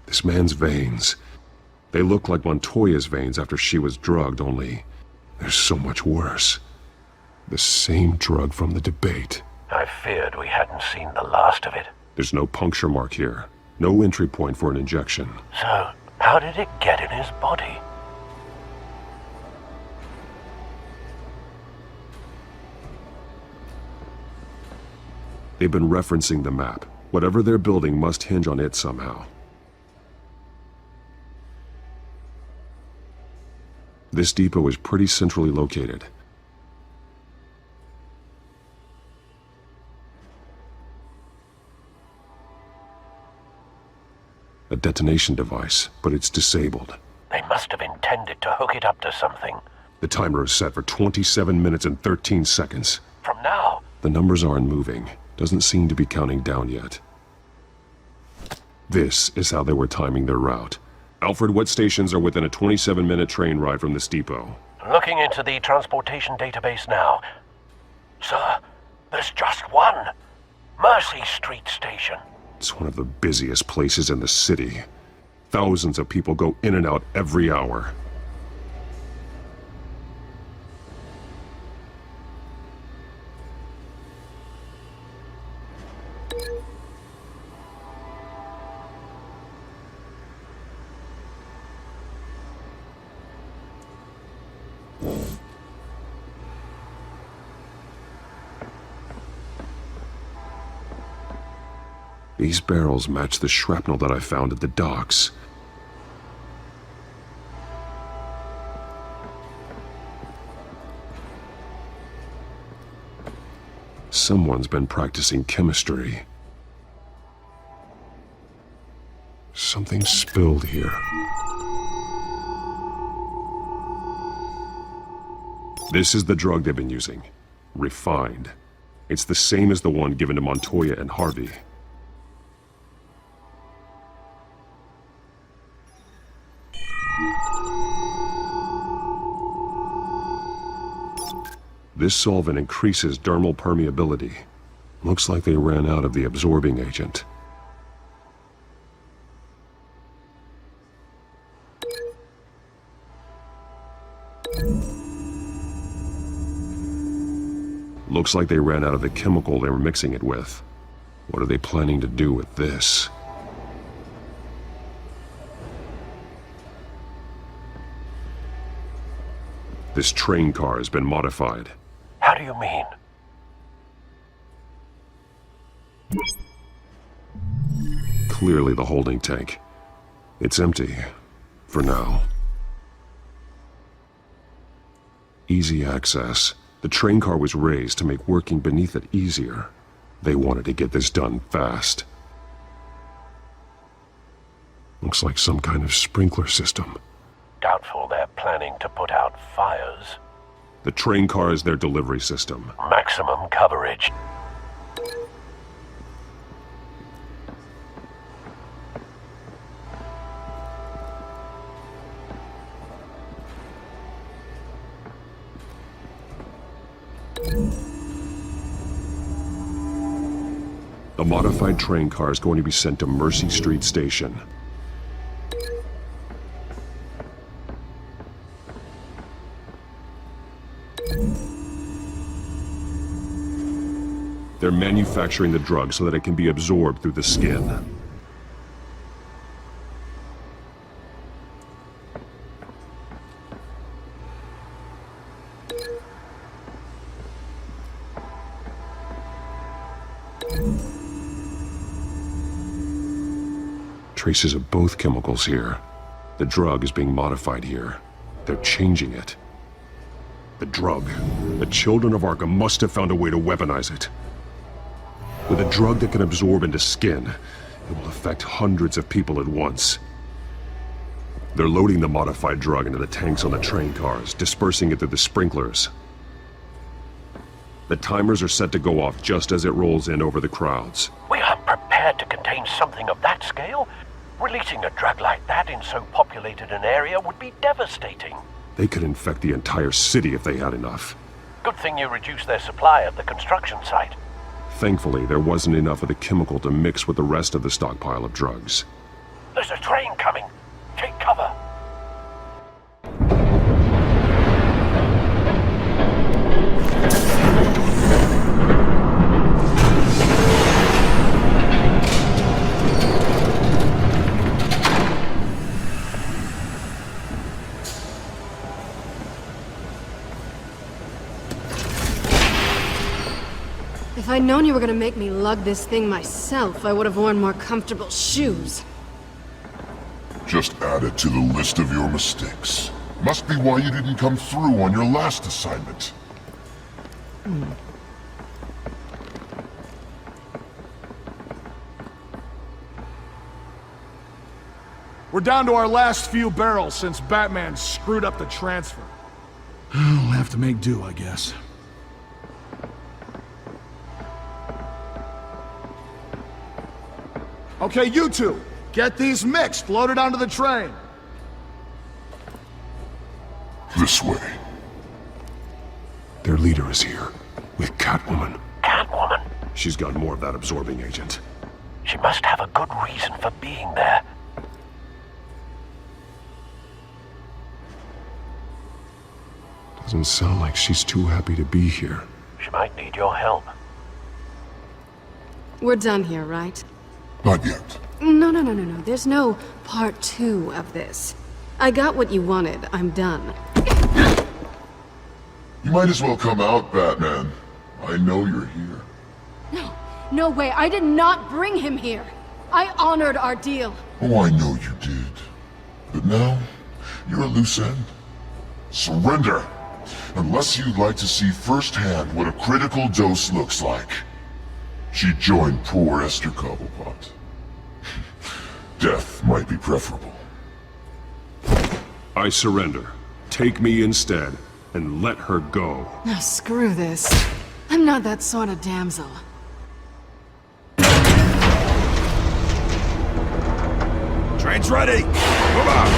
This man's veins. They look like Montoya's veins after she was drugged, only they're so much worse. The same drug from the debate. I feared we hadn't seen the last of it. There's no puncture mark here. No entry point for an injection. So, how did it get in his body? They've been referencing the map. Whatever they're building must hinge on it somehow. This depot is pretty centrally located. A detonation device, but it's disabled. They must have intended to hook it up to something. The timer is set for 27 minutes and 13 seconds. From now? The numbers aren't moving. Doesn't seem to be counting down yet. This is how they were timing their route. Alfred, what stations are within a 27-minute train ride from this depot? Looking into the transportation database now. Sir, there's just one. Mercy Street Station. It's one of the busiest places in the city. thousands of people go in and out every hour. These barrels match the shrapnel that I found at the docks. Someone's been practicing chemistry. Something spilled here. This is the drug they've been using. Refined. It's the same as the one given to Montoya and Harvey. This solvent increases dermal permeability. Looks like they ran out of the absorbing agent. Looks like they ran out of the chemical they were mixing it with. What are they planning to do with this? This train car has been modified. How do you mean? Clearly the holding tank. It's empty. For now. Easy access. The train car was raised to make working beneath it easier. They wanted to get this done fast. Looks like some kind of sprinkler system. Doubtful they're planning to put out fires. The train car is their delivery system. Maximum coverage. The modified train car is going to be sent to Mercy Street Station. They're manufacturing the drug so that it can be absorbed through the skin. Traces of both chemicals here. The drug is being modified here. They're changing it. The drug. The children of Arkham must have found a way to weaponize it. With a drug that can absorb into skin, it will affect hundreds of people at once. They're loading the modified drug into the tanks on the train cars, dispersing it through the sprinklers. The timers are set to go off just as it rolls in over the crowds. We aren't prepared to contain something of that scale. Releasing a drug like that in so populated an area would be devastating. They could infect the entire city if they had enough. Good thing you reduced their supply at the construction site. Thankfully, there wasn't enough of the chemical to mix with the rest of the stockpile of drugs. There's a train coming. Take cover. If I'd known you were gonna make me lug this thing myself, I would have worn more comfortable shoes. Just add it to the list of your mistakes. Must be why you didn't come through on your last assignment. We're down to our last few barrels since Batman screwed up the transfer. We'll have to make do, I guess. Okay, you two, get these mixed, loaded onto the train. This way. Their leader is here, with Catwoman. Catwoman? She's got more of that absorbing agent. She must have a good reason for being there. Doesn't sound like she's too happy to be here. She might need your help. We're done here, right? Not yet. No. There's no part 2 of this. I got what you wanted. I'm done. You might as well come out, Batman. I know you're here. No way. I did not bring him here. I honored our deal. Oh, I know you did. But now, you're a loose end. Surrender! Unless you'd like to see firsthand what a critical dose looks like. She joined poor Esther Cobblepot. Death might be preferable. I surrender. Take me instead, and let her go. Now screw this. I'm not that sort of damsel. Train's ready! Move out!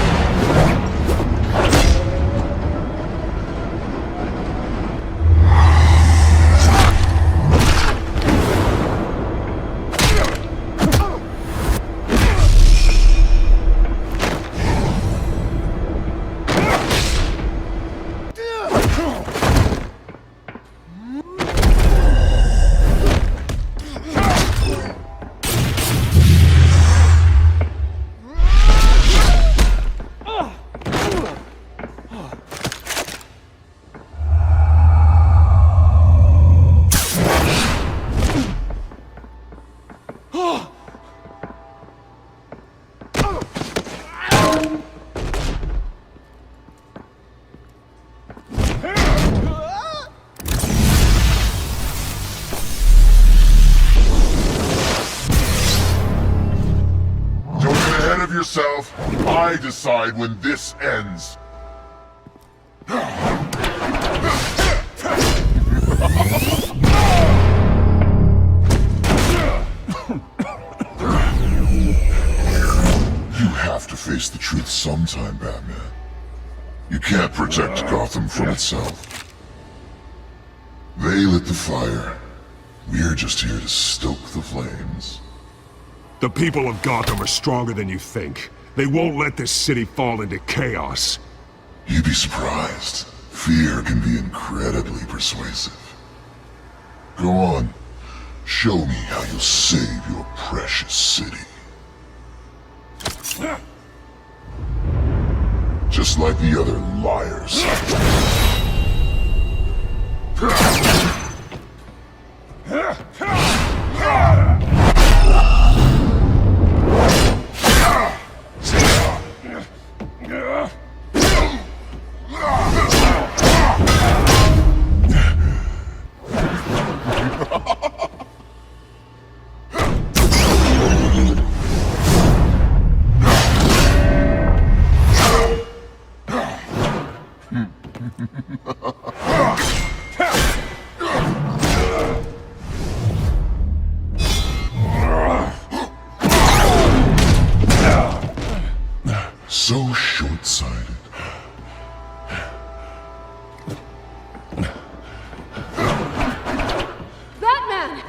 Yourself. I decide when this ends. You have to face the truth sometime, Batman. You can't protect Gotham from itself. They lit the fire. We're just here to stoke the flames. The people of Gotham are stronger than you think. They won't let this city fall into chaos. You'd be surprised. Fear can be incredibly persuasive. Go on. Show me how you'll save your precious city. Just like the other liars. So short-sighted. Batman!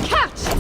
Catch!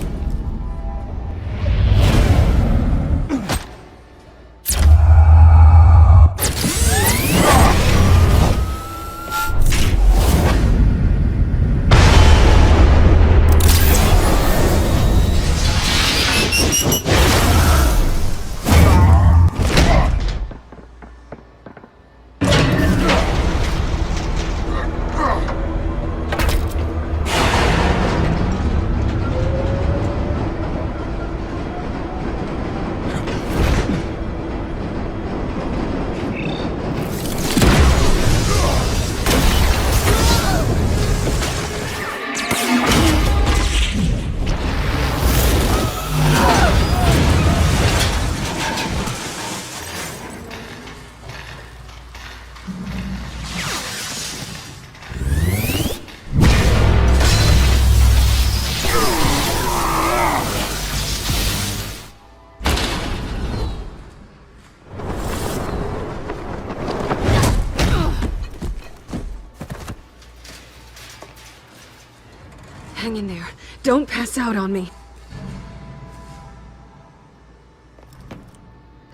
Hang in there. Don't pass out on me.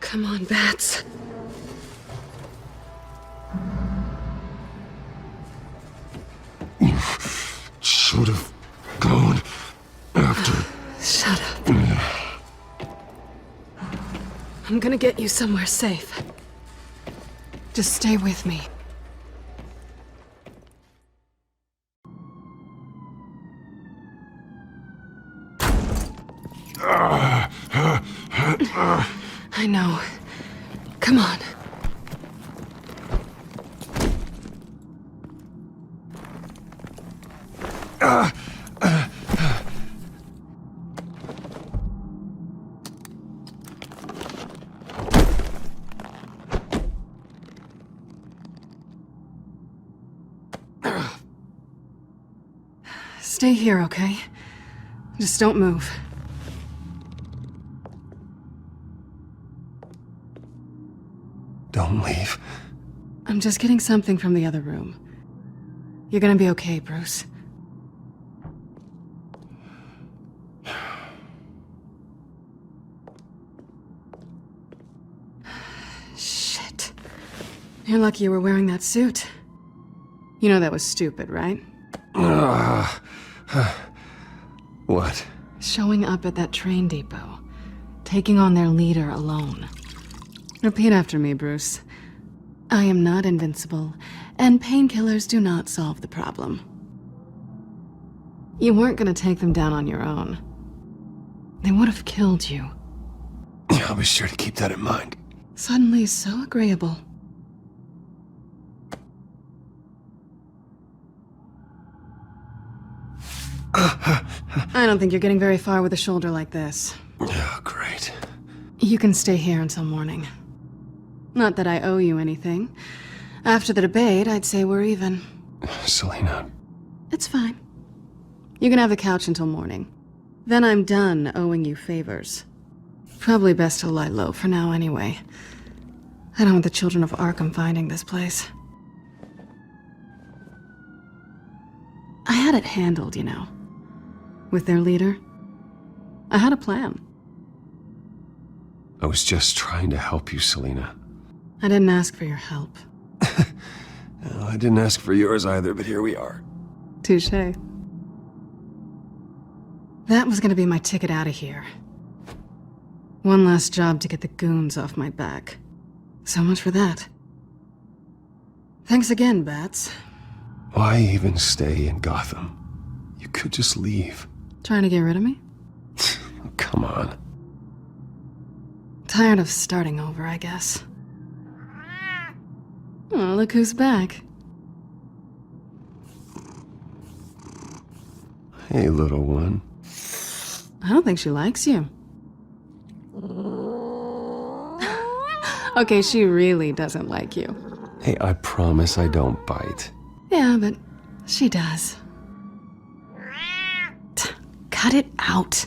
Come on, Bats. I'm gonna get you somewhere safe. Just stay with me. I know. Come on. Stay here, okay? Just don't move. Don't leave. I'm just getting something from the other room. You're gonna be okay, Bruce. Shit. You're lucky you were wearing that suit. You know that was stupid, right? What? Showing up at that train depot. Taking on their leader alone. Repeat after me, Bruce. I am not invincible, and painkillers do not solve the problem. You weren't gonna take them down on your own. They would have killed you. I'll be sure to keep that in mind. Suddenly so agreeable. I don't think you're getting very far with a shoulder like this. Oh, great. You can stay here until morning. Not that I owe you anything. After the debate, I'd say we're even. Selina. It's fine. You can have the couch until morning. Then I'm done owing you favors. Probably best to lie low for now anyway. I don't want the children of Arkham finding this place. I had it handled, you know. With their leader. I had a plan. I was just trying to help you, Selina. I didn't ask for your help. Well, I didn't ask for yours either, but here we are. Touché. That was gonna be my ticket out of here. One last job to get the goons off my back. So much for that. Thanks again, Bats. Why even stay in Gotham? You could just leave. Trying to get rid of me? Come on. Tired of starting over, I guess. Oh, look who's back. Hey, little one. I don't think she likes you. Okay, she really doesn't like you. Hey, I promise I don't bite. Yeah, but she does. Cut it out.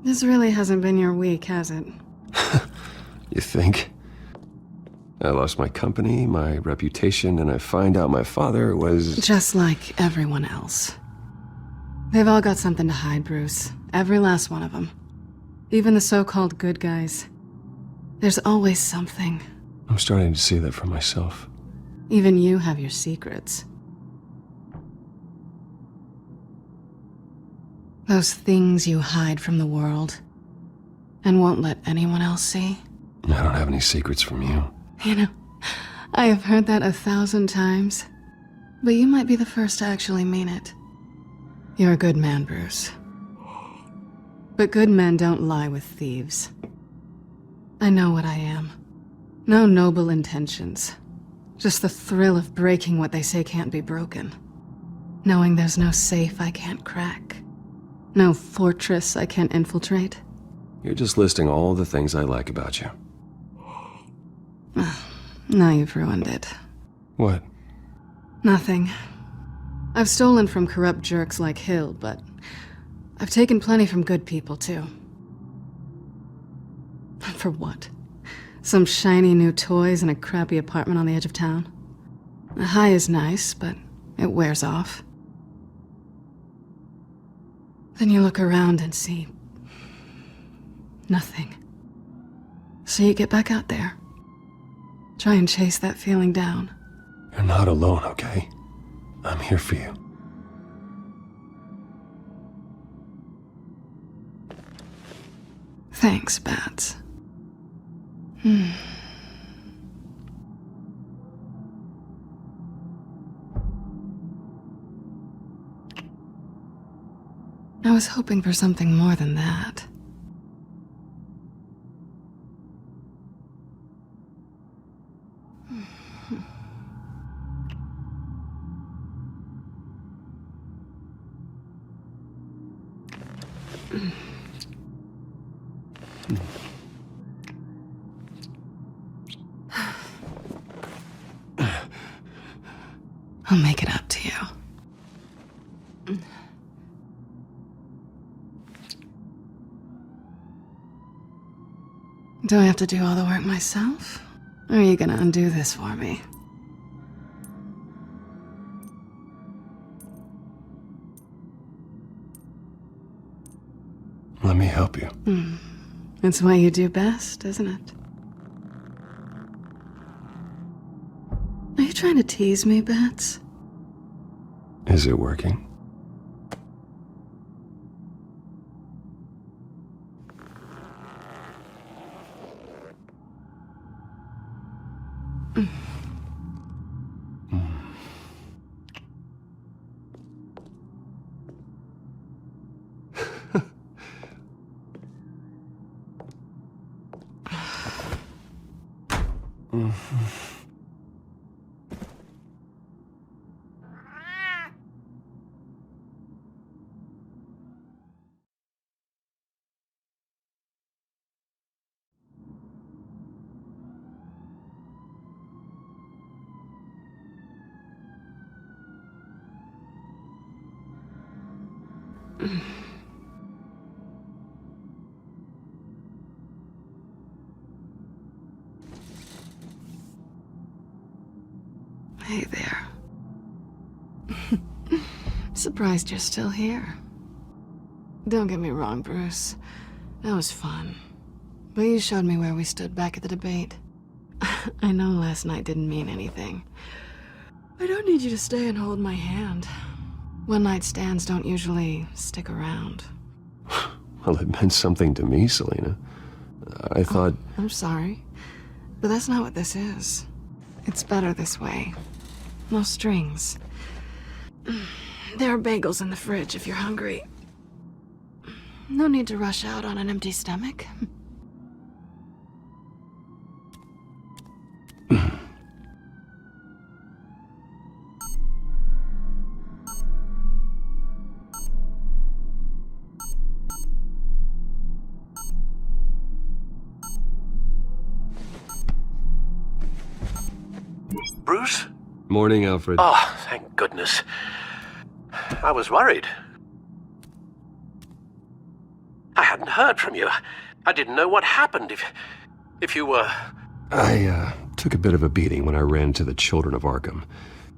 This really hasn't been your week, has it? You think? I lost my company, my reputation, and I find out my father was... Just like everyone else. They've all got something to hide, Bruce. Every last one of them. Even the so-called good guys. There's always something. I'm starting to see that for myself. Even you have your secrets. Those things you hide from the world and won't let anyone else see. I don't have any secrets from you. You know, I have heard that 1,000 times, but you might be the first to actually mean it. You're a good man, Bruce. But good men don't lie with thieves. I know what I am. No noble intentions. Just the thrill of breaking what they say can't be broken. Knowing there's no safe I can't crack. No fortress I can't infiltrate. You're just listing all the things I like about you. Now you've ruined it. What? Nothing. I've stolen from corrupt jerks like Hill, but I've taken plenty from good people, too. For what? Some shiny new toys and a crappy apartment on the edge of town? A high is nice, but it wears off. Then you look around and see... nothing. So you get back out there. Try and chase that feeling down. You're not alone, okay? I'm here for you. Thanks, Bats. I was hoping for something more than that. I'll make it up to you. Do I have to do all the work myself? Or are you gonna undo this for me? Let me help you. It's what you do best, isn't it? Are you trying to tease me, Bats? Is it working? Hey there. Surprised you're still here. Don't get me wrong, Bruce. That was fun. But you showed me where we stood back at the debate. I know last night didn't mean anything. I don't need you to stay and hold my hand. One-night stands don't usually stick around. Well, it meant something to me, Selena. I thought... I'm sorry, but that's not what this is. It's better this way. No strings. There are bagels in the fridge if you're hungry. No need to rush out on an empty stomach. Bruce? Morning, Alfred. Oh, thank goodness. I was worried. I hadn't heard from you. I didn't know what happened if you were... I took a bit of a beating when I ran to the Children of Arkham.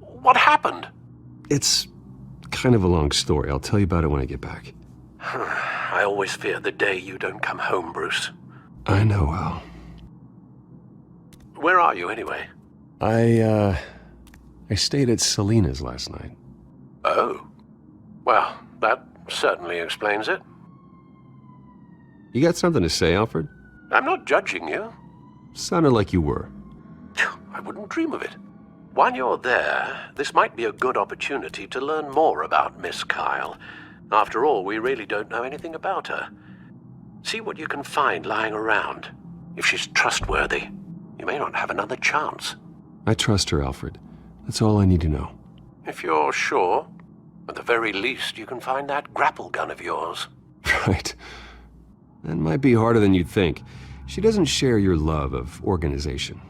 What happened? It's kind of a long story. I'll tell you about it when I get back. I always fear the day you don't come home, Bruce. I know, Al. Where are you, anyway? I stayed at Selena's last night. Oh. Well, that certainly explains it. You got something to say, Alfred? I'm not judging you. Sounded like you were. I wouldn't dream of it. While you're there, this might be a good opportunity to learn more about Miss Kyle. After all, we really don't know anything about her. See what you can find lying around. If she's trustworthy, you may not have another chance. I trust her, Alfred. That's all I need to know. If you're sure, at the very least, you can find that grapple gun of yours. Right. That might be harder than you'd think. She doesn't share your love of organization.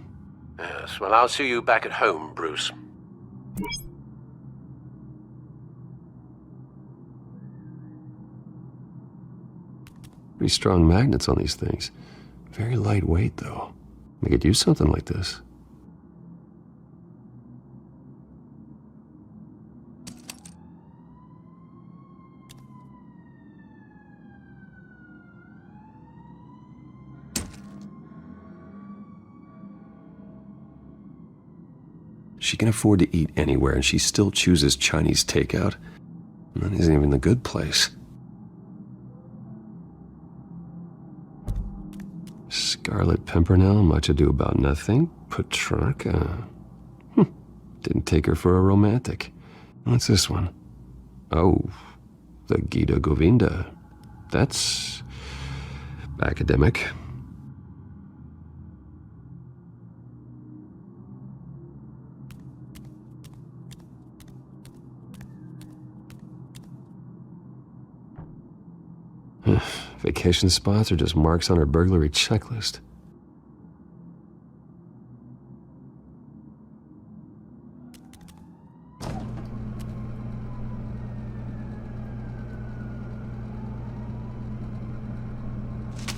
Yes, well, I'll see you back at home, Bruce. Pretty strong magnets on these things. Very lightweight, though. We could use something like this. She can afford to eat anywhere, and she still chooses Chinese takeout. And that isn't even the good place. Scarlet Pimpernel, Much Ado About Nothing, Petrarca. Didn't take her for a romantic. What's this one? Oh, the Gita Govinda. That's academic. Vacation spots are just marks on her burglary checklist.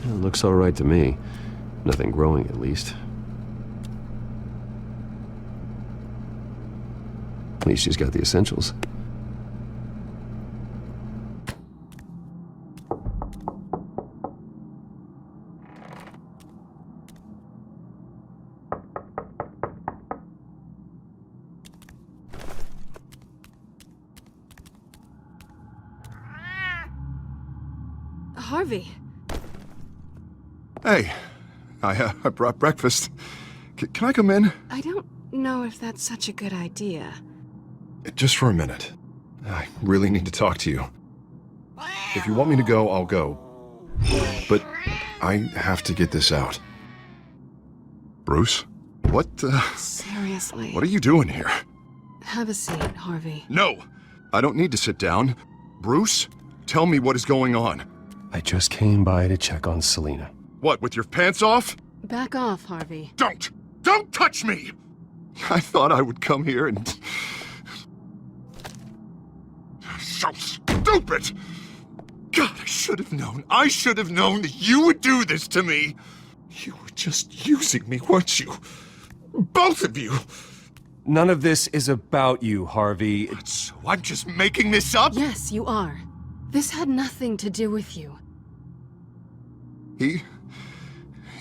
It looks all right to me. Nothing growing, at least. At least she's got the essentials. Harvey. Hey, I brought breakfast. Can I come in? I don't know if that's such a good idea. Just for a minute. I really need to talk to you. If you want me to go, I'll go. But I have to get this out. Bruce? What, Seriously. What are you doing here? Have a seat, Harvey. No! I don't need to sit down. Bruce, tell me what is going on. I just came by to check on Selina. What, with your pants off? Back off, Harvey. Don't! Don't touch me! I thought I would come here and... So stupid! God, I should have known. I should have known that you would do this to me. You were just using me, weren't you? Both of you! None of this is about you, Harvey. So I'm just making this up? Yes, you are. This had nothing to do with you. He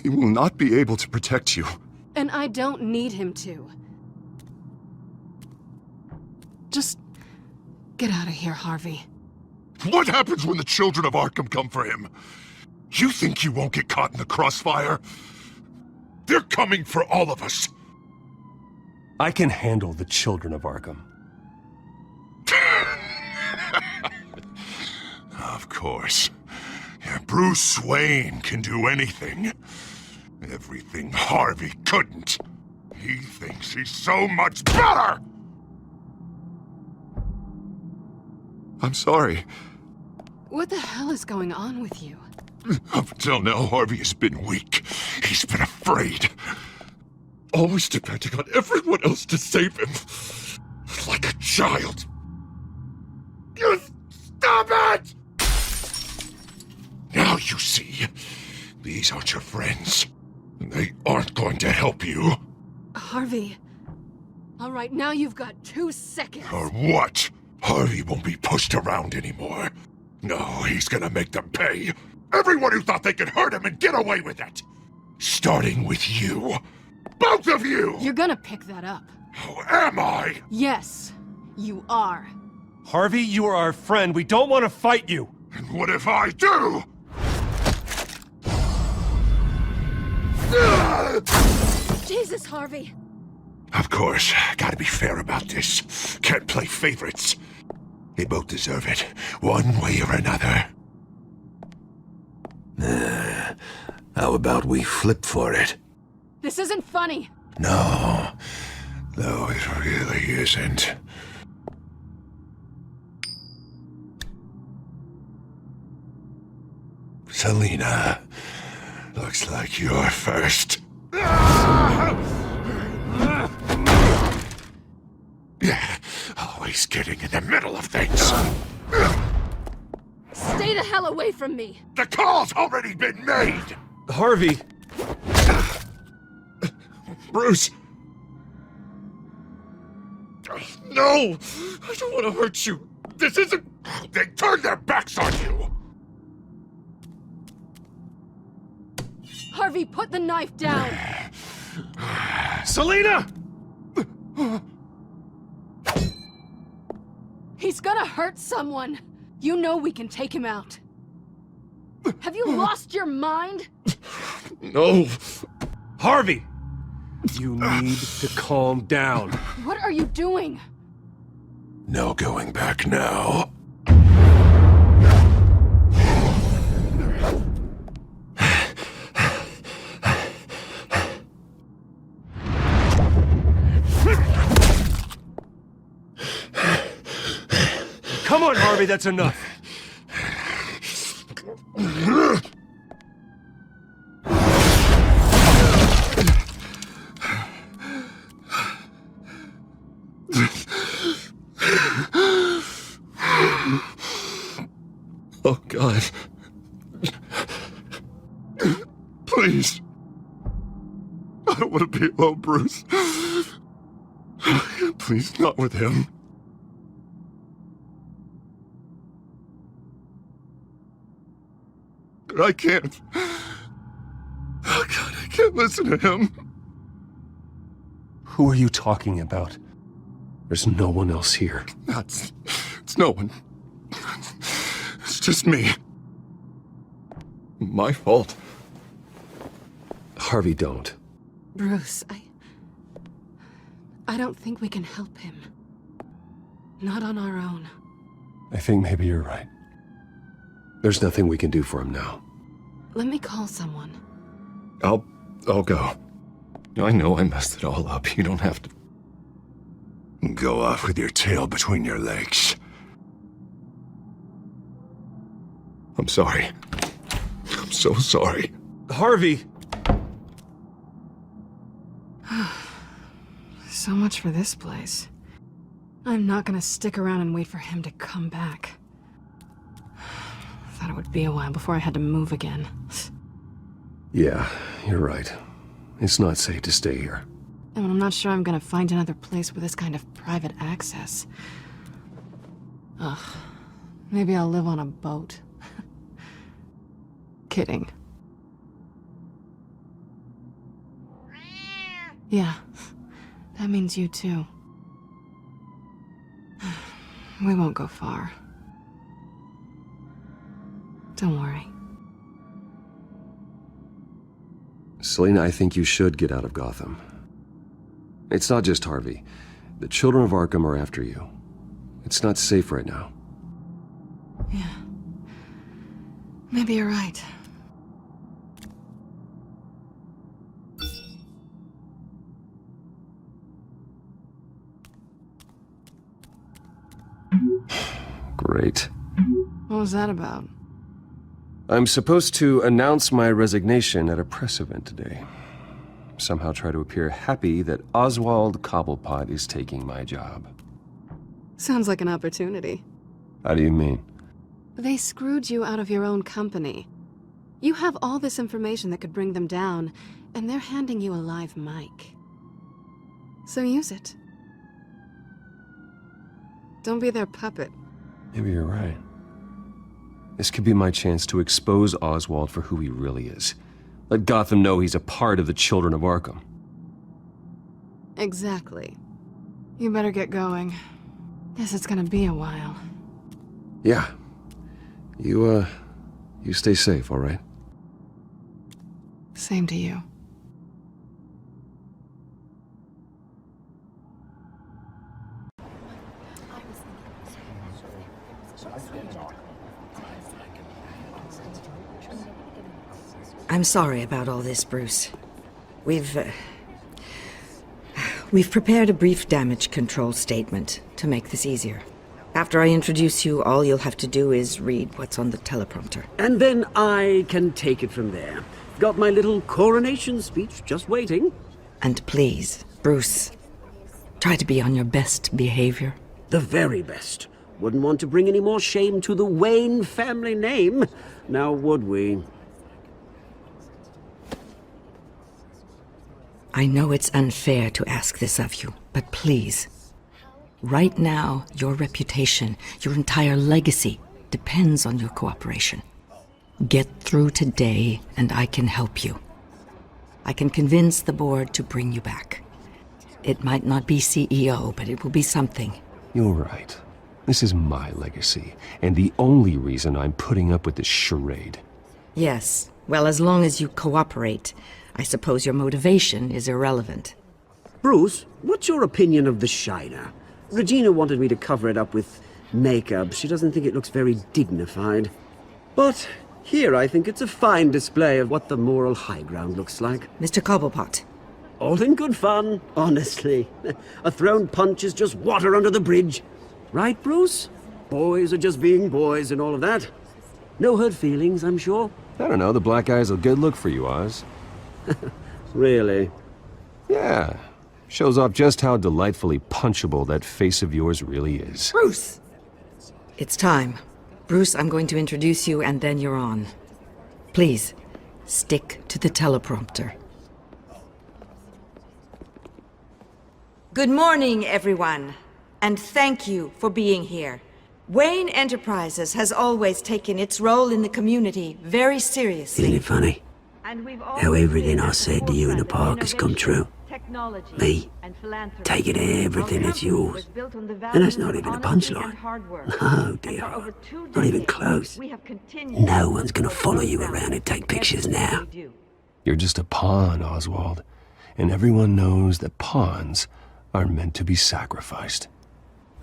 will not be able to protect you. And I don't need him to. Just get out of here, Harvey. What happens when the children of Arkham come for him? You think you won't get caught in the crossfire? They're coming for all of us. I can handle the children of Arkham. Of course. Bruce Wayne can do anything. Everything Harvey couldn't. He thinks he's so much better! I'm sorry. What the hell is going on with you? Up until now, Harvey has been weak. He's been afraid. Always depending on everyone else to save him. Like a child. You stop it! Now you see, these aren't your friends. And they aren't going to help you. Harvey. All right, now you've got 2 seconds. Or what? Harvey won't be pushed around anymore. No, he's gonna make them pay. Everyone who thought they could hurt him and get away with it. Starting with you. Both of you! You're gonna pick that up. Oh, am I? Yes, you are. Harvey, you are our friend. We don't want to fight you. And what if I do? Jesus, Harvey. Of course, gotta be fair about this. Can't play favorites. They both deserve it, one way or another. How about we flip for it? This isn't funny. No, it really isn't. Selina, looks like you're first. Yeah, always getting in the middle of things. Stay the hell away from me. The call's already been made! Harvey! Bruce! No! I don't want to hurt you. This isn't... They turned their backs on you! Harvey, put the knife down! Selina! He's gonna hurt someone. You know we can take him out. Have you lost your mind? No. Harvey! You need to calm down. What are you doing? No going back now. Come on, Harvey, that's enough. Oh, God. Please. I don't want to be alone, Bruce. Please, not with him. I can't. Oh, God, I can't listen to him. Who are you talking about? There's no one else here. It's no one. It's just me. My fault. Harvey, don't. Bruce, I don't think we can help him. Not on our own. I think maybe you're right. There's nothing we can do for him now. Let me call someone. I'll go. I know I messed it all up. You don't have to go off with your tail between your legs. I'm sorry. I'm so sorry. Harvey! So much for this place. I'm not gonna stick around and wait for him to come back. Thought it would be a while before I had to move again. Yeah, you're right. It's not safe to stay here. And I'm not sure I'm gonna find another place with this kind of private access. Ugh. Maybe I'll live on a boat. Kidding. Yeah. That means you too. We won't go far. Don't worry. Selina, I think you should get out of Gotham. It's not just Harvey. The children of Arkham are after you. It's not safe right now. Yeah. Maybe you're right. Great. What was that about? I'm supposed to announce my resignation at a press event today. Somehow try to appear happy that Oswald Cobblepot is taking my job. Sounds like an opportunity. How do you mean? They screwed you out of your own company. You have all this information that could bring them down, and they're handing you a live mic. So use it. Don't be their puppet. Maybe you're right. This could be my chance to expose Oswald for who he really is. Let Gotham know he's a part of the Children of Arkham. Exactly. You better get going. Guess it's gonna be a while. Yeah. You stay safe, all right? Same to you. I'm sorry about all this, Bruce. We've prepared a brief damage control statement to make this easier. After I introduce you, all you'll have to do is read what's on the teleprompter. And then I can take it from there. Got my little coronation speech just waiting. And please, Bruce, try to be on your best behavior. The very best. Wouldn't want to bring any more shame to the Wayne family name, now would we? I know it's unfair to ask this of you, but please. Right now, your reputation, your entire legacy, depends on your cooperation. Get through today, and I can help you. I can convince the board to bring you back. It might not be CEO, but it will be something. You're right. This is my legacy, and the only reason I'm putting up with this charade. Yes. Well, as long as you cooperate, I suppose your motivation is irrelevant. Bruce, what's your opinion of the Shiner? Regina wanted me to cover it up with makeup. She doesn't think it looks very dignified. But here I think it's a fine display of what the moral high ground looks like. Mr. Cobblepot. All in good fun, honestly. A thrown punch is just water under the bridge. Right, Bruce? Boys are just being boys and all of that. No hurt feelings, I'm sure. I don't know, the black eye's a good look for you, Oz. Really? Yeah. Shows off just how delightfully punchable that face of yours really is. Bruce! It's time. Bruce, I'm going to introduce you and then you're on. Please, stick to the teleprompter. Good morning, everyone. And thank you for being here. Wayne Enterprises has always taken its role in the community very seriously. Isn't it funny? How everything I said to you in the park has come true. Me, taking everything that's yours. And that's not even a punchline. No, dear. Not even close. No one's gonna follow you around and take pictures now. You're just a pawn, Oswald. And everyone knows that pawns are meant to be sacrificed.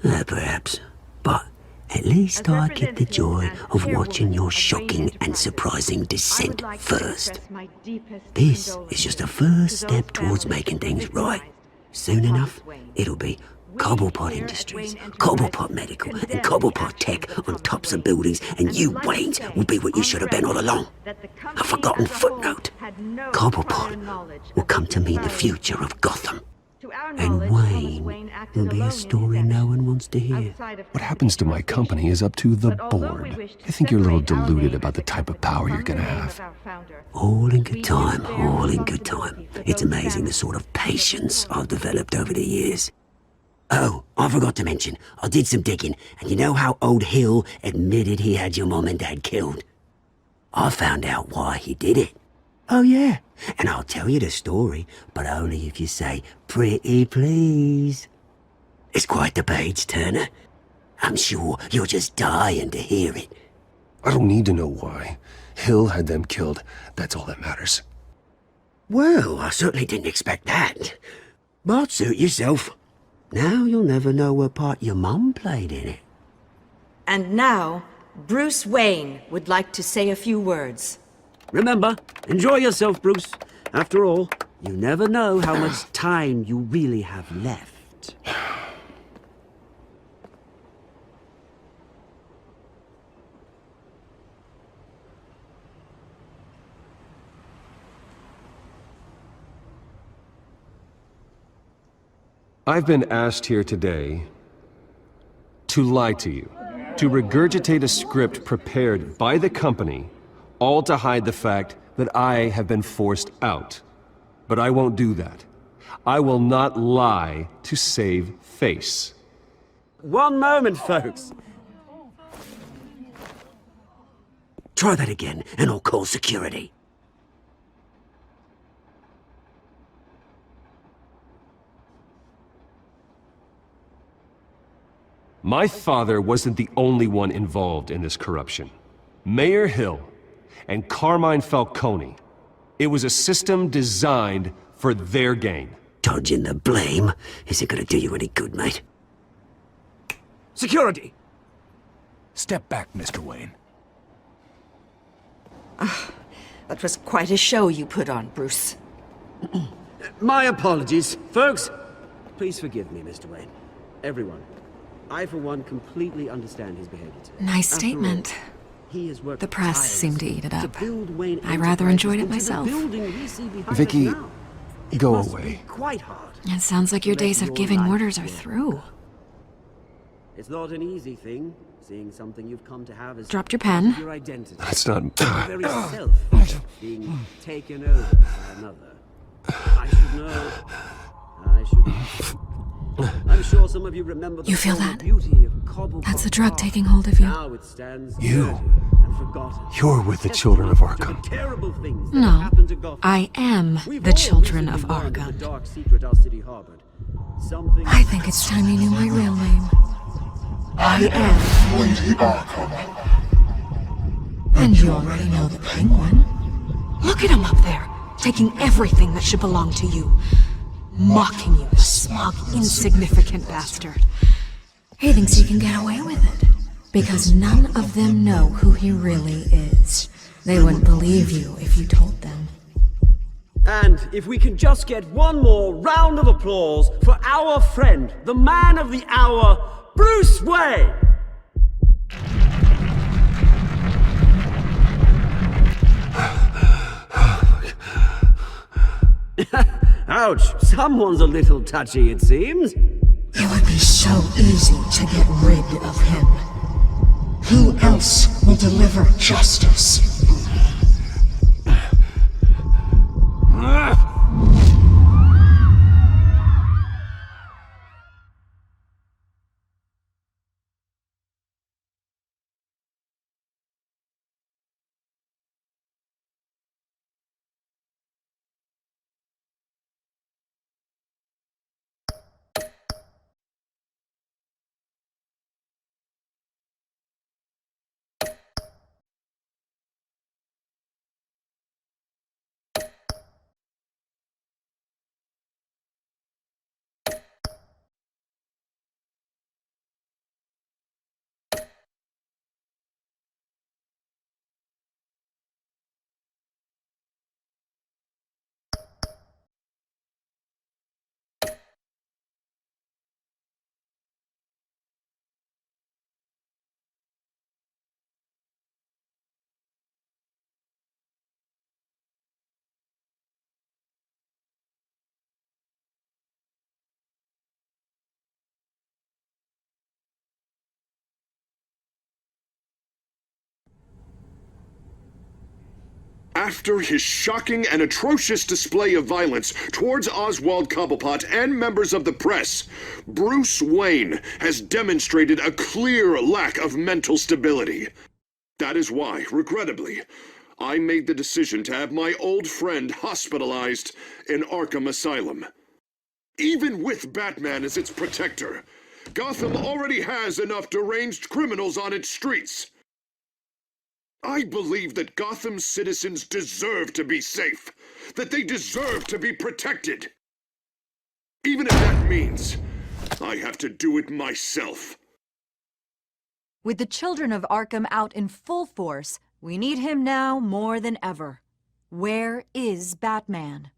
Perhaps. But at least I get the joy of watching your shocking and surprising descent first. This is just a first step towards making things right. Soon enough, it'll be Cobblepot Industries, Cobblepot Medical, and Cobblepot Tech on tops of buildings, and you, Waynes, will be what you should have been all along. A forgotten footnote. Cobblepot will come to mean the future of Gotham. And Wayne will be a story no one wants to hear. What happens to my company is up to the board. I think you're a little deluded about the type of power you're gonna have. All in good time, all in good time. It's amazing the sort of patience I've developed over the years. Oh, I forgot to mention, I did some digging, and you know how old Hill admitted he had your mom and dad killed? I found out why he did it. Oh yeah, and I'll tell you the story, but only if you say, "Pretty please." It's quite the page turner. I'm sure you're just dying to hear it. I don't need to know why. Hill had them killed. That's all that matters. Well, I certainly didn't expect that. But suit yourself. Now you'll never know what part your mum played in it. And now, Bruce Wayne would like to say a few words. Remember, enjoy yourself, Bruce. After all, you never know how much time you really have left. I've been asked here today to lie to you, to regurgitate a script prepared by the company, all to hide the fact that I have been forced out. But I won't do that. I will not lie to save face. One moment, folks. Try that again, and I'll call security. My father wasn't the only one involved in this corruption. Mayor Hill and Carmine Falcone. It was a system designed for their gain. Dodging the blame isn't gonna do you any good, mate. Security! Step back, Mr. Wayne. That was quite a show you put on, Bruce. My apologies. Folks, please forgive me, Mr. Wayne. Everyone. I, for one, completely understand his behavior today. Nice statement. The press seemed to eat it up. I rather enjoyed it myself. Vicky, go away. It sounds like your days of giving orders are through. It's not an easy thing, seeing something you've come to have as Dropped your pen. your identity. That's not... Your very self being taken over by another. I should know. I should. I'm sure some of you remember the You feel former that? beauty of Cobblepot That's the drug Park. taking hold of you. Now it stands You. deserted and forgotten. You're with the children of Arkham. Terrible things that No, happened to Gotham. I am We've the all children of recently learned of the Arkham. dark secret our city harbored. Something I think it's time you knew my real name. I am Lady Arkham. And you already know the Penguin. Look at him up there, taking everything that should belong to you. Mocking you, the smug, insignificant bastard. He thinks he can get away with it. Because none of them know who he really is. They wouldn't believe you if you told them. And if we can just get one more round of applause for our friend, the man of the hour, Bruce Wayne! Ouch, someone's a little touchy, it seems. It would be so easy to get rid of him. Who else will deliver justice? After his shocking and atrocious display of violence towards Oswald Cobblepot and members of the press, Bruce Wayne has demonstrated a clear lack of mental stability. That is why, regrettably, I made the decision to have my old friend hospitalized in Arkham Asylum. Even with Batman as its protector, Gotham already has enough deranged criminals on its streets. I believe that Gotham's citizens deserve to be safe, that they deserve to be protected. Even if that means I have to do it myself. With the children of Arkham out in full force, we need him now more than ever. Where is Batman?